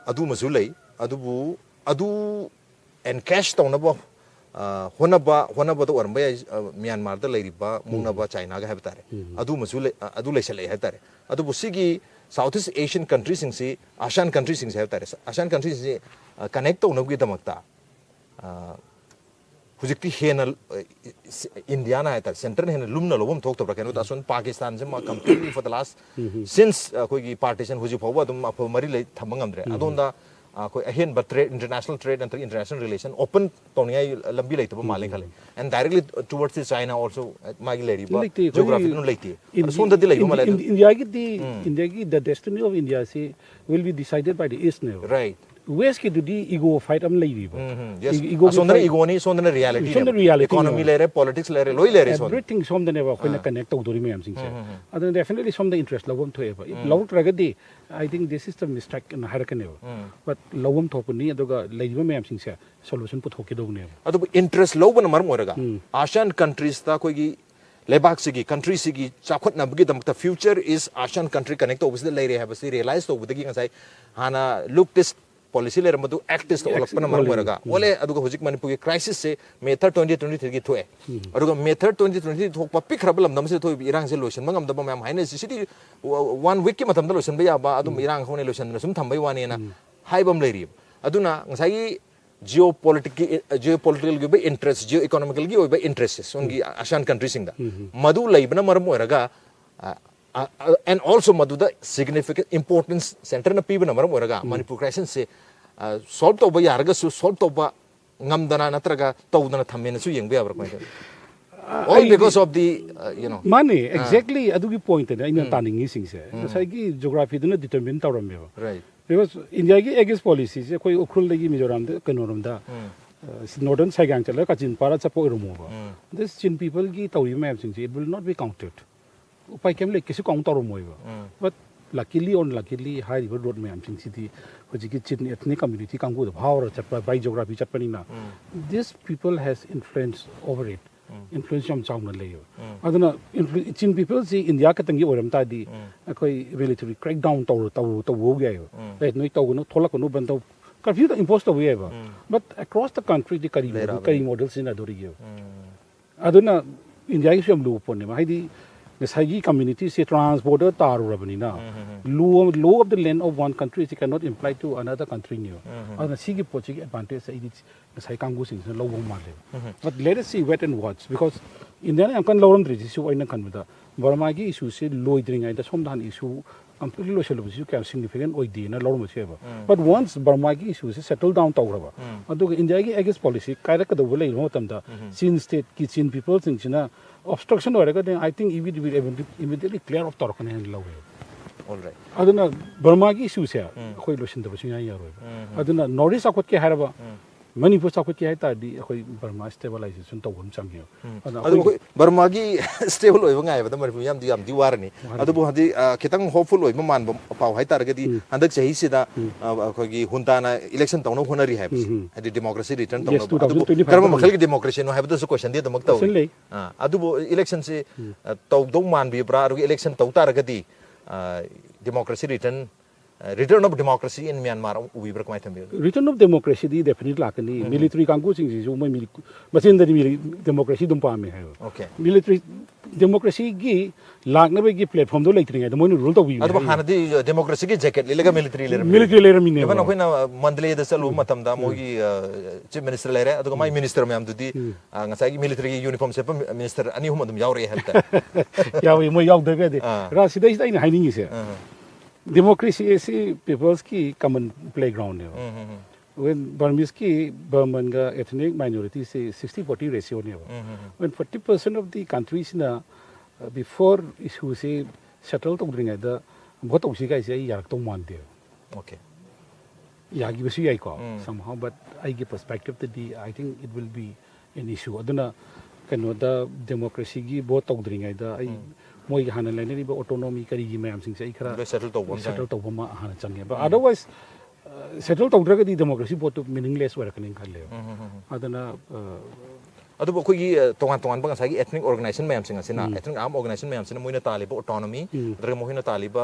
adu masu lei adu encash tawnaba honaba to warmba Myanmar da leiriba mungnaba China ga habtare adu masu adu leisale haitare adu busigi Southeast Asian countries singsi ASEAN countries singsi habtare ASEAN countries singsi connect tawnabgi damakta hujikti hena India na haitare center hena lumna lobam thok tabra kenu tasun Pakistan se ma completely for the last since koi partition huji phawa dum mari lei thamangamdre adonda koi ahen but trade international trade and international relation open toniya lambi leitaba male khale and directly towards the China also magi leri ba geographic no leiti sonda di leiba male India ki the destiny of India se will be decided by the east now, right west ki do di ego fight am lei ba yes sondana ego ni sondana reality economy lere politics lere loi lere son everything sondana ba khoi na connect tawdori me am sing se adon definitely som the interest lawam thoe ba law tragedy I think this is the mistake in harakan but lawam thopuni aduga leiba me am sing se solution put hoke dog ne adu interest law ban mar moraga ASEAN countries ta koi gi lebak sigi country sigi chakot na bagi damta future is ASEAN country connect obviously lei re have se realize to budagi ngai hana look this policy layer madu actist olakpana mar moraga ole aduga hojik Manipur ki crisis se method 2023 gi thoe aduga method 2023 thok pa pik rabalam dam se thoi irang se lotion mangam da mam haine city 1 week ki matam da lotion ba ya ba adum irang khone lotion na sum thambai wani na haibam leiri aduna ngai geopolitical gi ba interest geo-economical gi ba interests ongi ASEAN countries sing da madu leibna mar moraga and also madu the significant importance center na piba na maram oraga Manipur crisis se solve to ba yarga su solve to ba ngamdana natraga tawdana thamena su yengbe abra ko all because of the money exactly adugi point na ina taningi sing se sai gi geography duna determine tawram be right because India gi aegis policy se koi ukhul legi Mizoram da kanoram da northern saigang chala kachin para chapo irumo ba this chin people gi tawri map sing se it will not be counted upai kem le kisi kong taro moiba but luckily high river road me am city hojiki chin ethnic community kanggu the power chapa by geography chapani na this people has influence over it influence am chauna leyo aduna chin people see India ka tangi oram ta di koi military crackdown to wo ga yo right noi to no thola ko no ban to curfew imposed to we but across the country the kari models in adori yo aduna India is am lu pon ma haidi the Secy community say trans-border taru rabani na law of the land of one country it cannot imply to another country new and sigi pochi advantage say it Secy kangu sing law male but let us see wait and watch because India am kan lawram dri issue aina kan da Burma gi issue se loy dring ai da somdan issue completely lo selo issue can significant oi di na lawram se ba but once Burma gi issue se settle down tawra ba adu India gi against policy kaira ka do le no tam da Chin state ki Chin people sing china obstruction horega then I think it will immediately clear off torkan and law all right aduna Burma gi issue se khoi lo sin da ba ya ro aduna north akot ke haraba Manipur sakot ki hai ta di khoi Burma stabilization to gon chang yo adu Burma gi stable oi ngai ba Manipur yam di war ni adu bo hadi kitang hopeful oi man pau hai tar ga di handak chahi sida khoi gi hunta na election tawno honari hai hadi democracy return tawno adu karma makhal gi democracy no hai ba so question di damak taw adu bo election se taw do man bi bra ru election taw tar ga di democracy return of democracy in Myanmar we bra kamai thambe return of democracy di definitely lakani military kangu sing ji mai machin da democracy dum pa me hai okay military democracy gi lakna be gi platform do leitring ai mo rule to wi adu hana di democracy gi jacket lega military layer mine bana koina mandle da salu matam da mo gi chief minister lere adu mai minister me am du di ngasai gi military gi uniform se minister ani hum dum yaure helta yawi mo yaw da be de ra sidai ina haining se democracy is people's ki common playground hai when Burmese ki Burman ga ethnic minority say 60-40 ratio ne when 40% of the countries na before issue say settle to bring da bahut usi ka ise yak to man de okay yagi basi ai ko somehow but I give perspective that I think it will be an issue aduna kano da democracy gi bahut to bring da ai moi hana lain ni ba autonomy kari gi mayam sing sai khara settle to ma hana change but otherwise settle to dra di democracy both meaningless wa rakning khalle adana ꯑꯗꯨꯕꯨ ꯑꯩꯈꯣꯏꯒꯤ ꯇꯣꯉꯥꯟ ꯇꯣꯉꯥꯟꯕ ꯉꯁꯥꯏꯒꯤ ethnic organization ꯃꯌꯥꯝꯁꯤꯡ ꯑꯁꯤꯅ ethnic armed organization ꯃꯌꯥꯝꯁꯤꯅ ꯃꯣꯏꯅ ꯇꯥꯜꯂꯤꯕ autonomy ꯅꯠꯇ꯭ꯔꯒ ꯃꯣꯏꯅ ꯇꯥꯜꯂꯤꯕ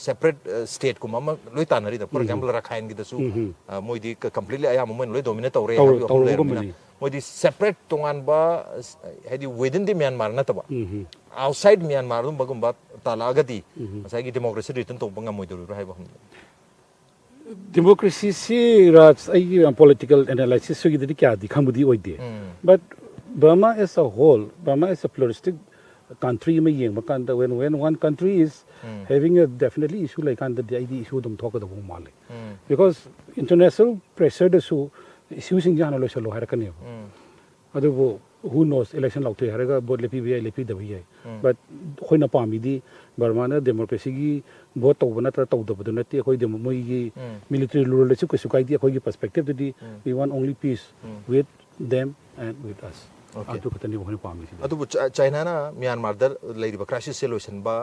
separate state ꯀꯨꯝꯕ ꯑꯃ ꯂꯣꯏ ꯇꯥꯟꯅꯔꯤꯗ for example ꯔꯥꯈꯥꯏꯟꯒꯤꯗꯁꯨ ꯃꯣꯏꯗꯤ completely ꯑꯌꯥꯝꯕ ꯃꯣꯏꯅ ꯂꯣꯏ dominate ꯇꯧꯔꯦ ꯍꯥꯏꯕꯒꯤ ꯋꯥꯐꯝ ꯂꯩꯔꯕꯅꯤꯅ ꯃꯣꯏꯗꯤ separate ꯇꯣꯉꯥꯟꯕ ꯍꯥꯏꯗꯤ within the Myanmar ꯅꯠꯇꯕ outside Myanmar ꯑꯗꯨꯝꯕꯒꯨꯝꯕ ꯇꯥꯜꯂꯛꯑꯒꯗꯤ ꯉꯁꯥꯏꯒꯤ democracy return ꯇꯧꯕ ꯉꯝꯃꯣꯏꯗꯧꯔꯤꯕ꯭ꯔꯥ ꯍꯥꯏꯕ ꯋꯥꯐꯝ democracy si Raj ai political analysis so gidi kya di khambudi oide but Burma as a whole Burma is a pluralistic country me yeng makanda when one country is having a definitely issue like and the ID issue dum talk the male because international pressure the so issues in jana lo selo harakane adu who knows election laute haraga board lepi bi lepi da bi but khoina pami di Burma na democracy gi vote to bana ta to da na ti khoi dem moi gi military rulership ko sukai di khoi gi perspective di we want only peace with them and with us adu katani khoi pami si adu China na Myanmar da leiba crisis solution ba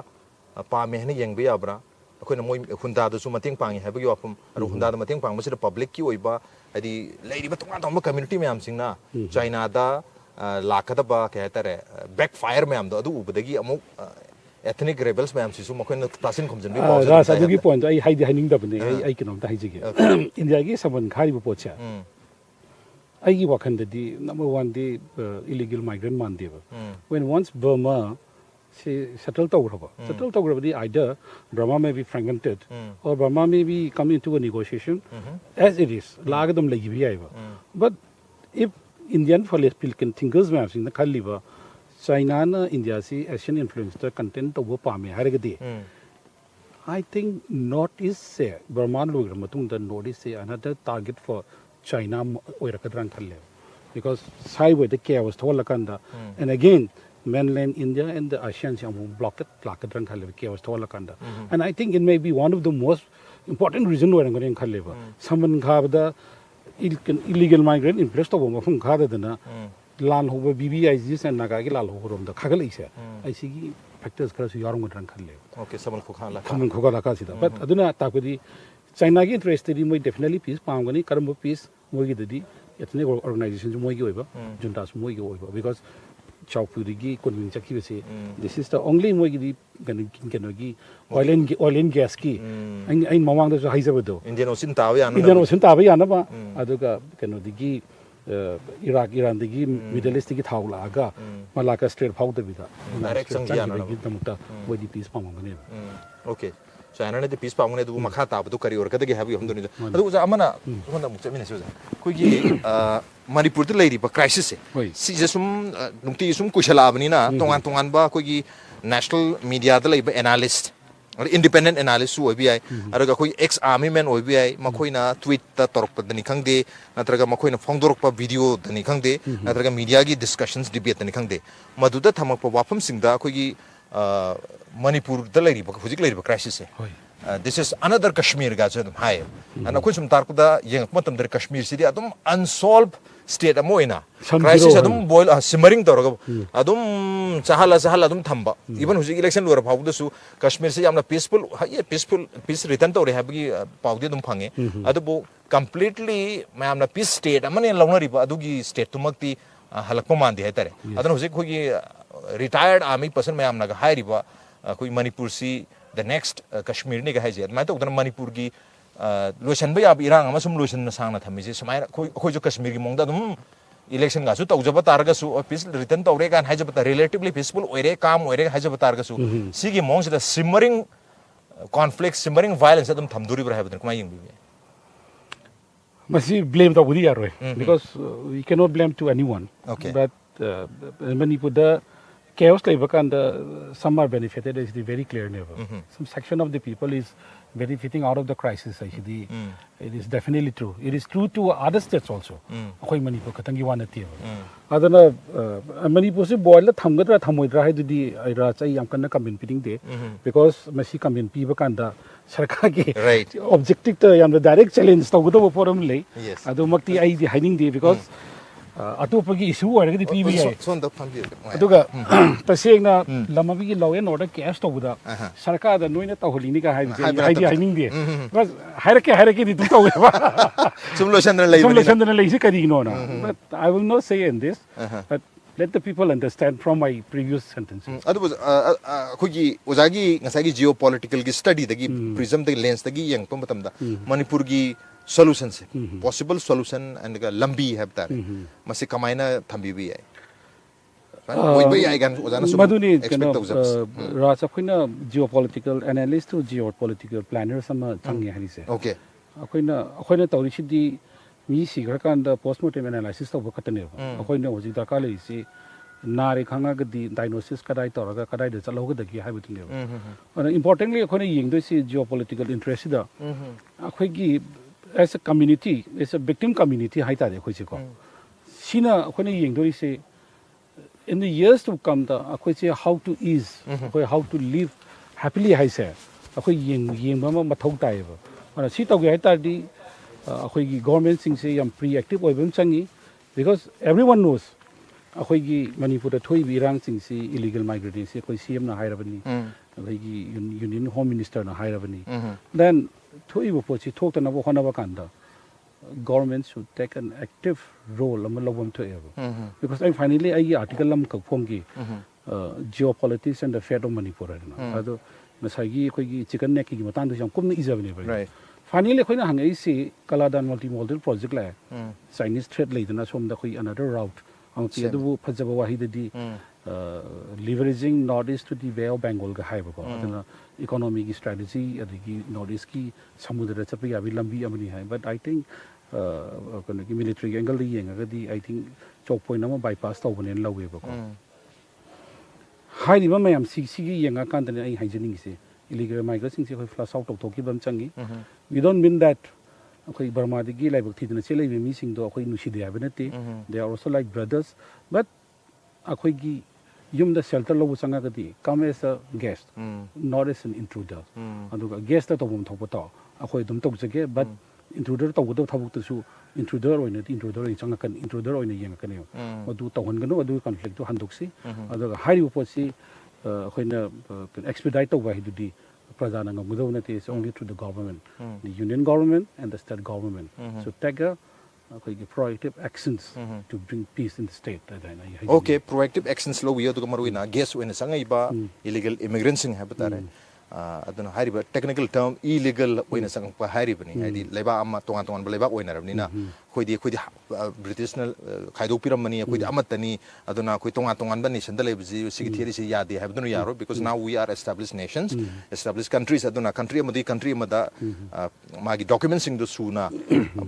pami hne yeng bi abra akoina moi hunda da su mating pangi ha ba gi wafum adu hunda da mating pang masida public ki oiba adi leiba tonga tong community myam sing na China da lakadaba kaya tare backfire myam do adu ubadagi amuk ethnic rebels myam sisu makoina tasin khomjan bi pause ra sa du gi point ai haidi haning da bne ai kinom da haiji ge India gi saban khari bu pocha ai gi wakhan da di number 1 di illegal migrant man deba when once Burma she settled di either Burma may be fragmented or Burma may be coming into a negotiation as it is lagadam lagi bi aiba but if Indian political thinkers myam sing na khaliba China na India si Asian influence the content to pame haragadi I think Northeast say Burma logra matung the Northeast say another target for China oirakadran khalle because sai with the chaos thola kanda and again mainland India and the ASEAN are blocked lakadran khalle chaos thola kanda and I think it may be one of the most important reason why ngaren khalle ba saman khawda illegal migrant influence to mafum khada dana lan hoba BBIGs and naga gi lal horom da khagal isa ai sigi factors kara su yarong dran khalle okay samal khu khala samal khu khala ka sida but aduna takudi China gi interest di moi definitely peace paamgani karambo peace moi gi dadi ethnic organizations moi gi oiba junta su moi gi oiba because chawpuri gi konvin chakhi bese this is the only moi gi gana gi oil and gas ki ai mamang da su haijabado Indian Ocean tawa yana ba aduga kano digi Iraq Iran digi Middle East digi thawla aga Malacca Strait phau da bida direct sangyana gi tamta moi di peace paamgani okay China ne peace paamgani du makha ta bu kari or kadagi habi hamduni adu uja amana sumanda mukchami ne suja koigi Manipur da leiri ba crisis si jesum nungti sum kushala abani na tongan ba koigi national media da leiba analyst independent analyst su obi ai araga koi ex army man obi ai makoina tweet ta torpa dani khangde natraga makoina phongdorpa video dani khangde natraga media gi discussions debate dani khangde maduda thamakpa wafam singda koigi Manipur da leiri ba hujik leiri ba crisis this is another Kashmir ga jadum hai ana khoi sum tarkuda yeng matam der Kashmir sidi adum unsolved state amoina crisis adum boil simmering tawraga adum chahala adum thamba even hujik election lura phawda su Kashmir se yamna peaceful peace return tawre habgi pawdi adum phange adubo completely mayamna peace state amane lawnari ba adugi state tumakti halakpa mandi hai tare adun hujik khogi retired army person mayamna ga hairi ba koi Manipur si the next Kashmir ne ga haije mai to udana Manipur gi lotion ba ya irang ama sum lotion na sang na thami je samai khoi jo Kashmir gi mongda dum election ga su tawjaba targa su peace return tawre gan haijaba ta relatively peaceful oire kam oire haijaba targa su sigi mong sida simmering conflict simmering violence adum thamduri bra haibadun kuma yeng bi masi blame the budi yaroi because we cannot blame to anyone okay but Manipur the chaos like some are benefited is very clear never some section of the people is benefiting out of the crisis actually it is definitely true it is true to other states also akoi Manipur katangi wana ti adana Manipur se boil la thamgadra thamoidra hai dudi ira chai yam kanna campaign meeting de because masi campaign pi ba kanda sarkar ge objective to yam direct challenge to godo forum le adu makti ai di hiding de because atopagi issue oiragadi PBI sonda phambi aduga tasengna lamabigi law and order cash to buda sarkar da noina tawholini ka haidi haining de bas hairake di tu tawa solution na lei si kadi no na but I will not say in this but let the people understand from my previous sentences. Adu akhoi ozagi ngasagi geopolitical gi study dagi prism dagi lens dagi yang pamatam da Manipur gi solution se possible solution and ga lambi have tare masi kamaina thambi bi ai Maduni Raj akhoi geopolitical analyst to geopolitical planner sama changi harise. Okay. Akhoi tawri chidi mi sigra kan da postmortem analysis to bakatane akhoi na hoji darkar le si nare khanga ga di diagnosis kadai toraga kadai de chalo ga da gi haibu tine and importantly akhoi yeng do si geopolitical interest da akhoi gi as a community as a victim community hai ta de akhoi ko sina akhoi yeng do si in the years to come the akhoi se how to ease akhoi how to live happily hai se akhoi yeng ma mathau tai ba ana si tau ge hai ta di akhoi gi government sing se yam preactive oi bam changi because everyone knows akhoi gi Manipur da thoi bi rang sing se illegal migrants se akhoi CM na hai rabani akhoi gi union home minister na hai rabani then thoi bo pochi thok ta na bo khona ba kan da government should take an active role amalawam to ever because I finally I article lam ka phom gi geopolitics and the fate of Manipur ado masagi khoi gi chicken neck gi matan du jam kum ni izabne ba finally khoi na hang ai si kaladan multimodal project la Chinese trade leidana som da khoi another route ang ti adu phajaba wahi di leveraging northeast to the bay of Bengal ga hai ba adana economic strategy adigi northeast ki samudra chapi abi lambi amani hai but I think military angle yeng agadi I think chok point nama bypass taw bane lawe ba ko hai riba mayam si gi yenga kan tane ai haijening se illegal migrants sing se khoi flush out to ki bam changi we don't mean that akhoi Burma digi laibak thidna che laibe mi sing do akhoi nusi de abanate they are also like brothers but akhoi gi yum da shelter lo changa gadi come as a guest not as an intruder aduga guest ta tobum thok to akhoi dum tok jage but intruder to do thabuk to su intruder oina intruder in changa kan intruder oina yeng kan yo adu tawhan gano adu conflict to handuksi aduga hari uposi khoina expedite to hi di prajana ngam gudona te is only through the government the union government and the state government so take a proactive actions to bring peace in the state okay proactive actions lo wi adu maruina guess when sangai ba illegal immigrants sing habatare aduna hariba technical term illegal oina sang pa haribani hadi leba amma tongan tongan leba oina rabni na khoidi British na khaidok piramani khoidi amatani aduna khoi tongan tongan ba nation da lebji sigi theory se yadi habdunu yaro because now we are established nations established countries aduna country amada magi documents sing do suna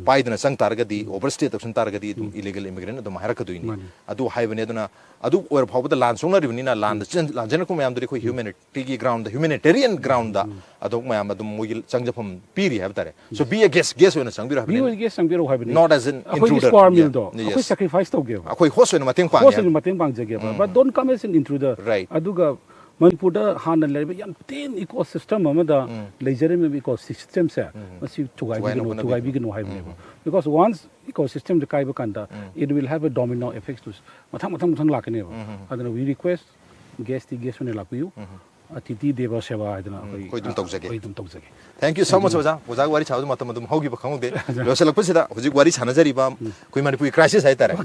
paidna sang targadi overstay option targadi illegal immigrant aduma harakaduni adu haibani aduna adu or phawda land songna ribni na land jana ko mayam duri khoi humanity ground the humanitarian ground da adok mayam adum mogil changjapam piri habtare so be a guest when sangbiro habni be a guest sangbiro habni not as an intruder akhoi sacrifice to give akhoi host when mateng pang host when mateng pang jage but don't come as an intruder right aduga Manipur da han lebe yam ten ecosystem amada leisure me ecosystem sa masi tugai bigino haibne because once ecosystem de kai bakanda it will have a domino effect to mathang lakane adana we request guest when lakuyu atiti deva seva adana koi dum tokjage thank you so much oja wari chawdu matam hogi ba khangde loselak pasida hoji wari chanajari ba koi Manipur crisis hai tare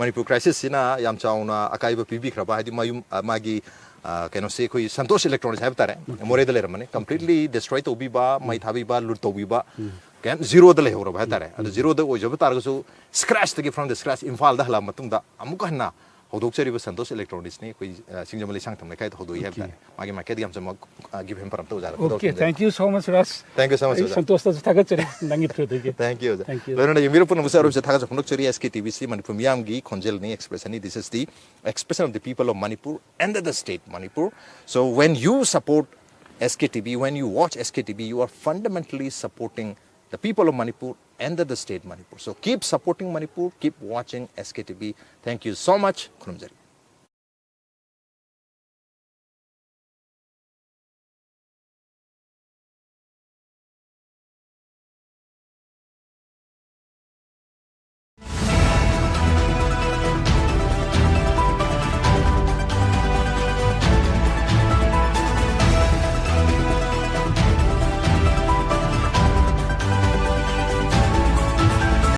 Manipur crisis sina yam chauna akai ba pibi khra ba hadi mayum magi keno se koi Santosh electronics hai tare more de lermane completely destroy to bi ba mai thabi ba lut to bi ba can zero de le horo ba tare adu zero de ojo ba tar so scratch the from the scratch Imphal da hala matung da amuka na Haorokcham Santosh electronics ni koi singjamali sang thamne kai hodoi have tare magi market yam chama give him param to jara okay thank you so much Ras thank you so much Santosh ta thaga chari nangi thro de thank you lorna yimiro pun musa arum se thaga chakhnok chori SKTV si Manipur miyam gi khonjel ni express ani this is the expression of the people of Manipur and the state Manipur so when you support SKTV when you watch SKTV you are fundamentally supporting the people of Manipur and the state Manipur. So keep supporting Manipur, keep watching SKTV. Thank you so much. Khurumjari.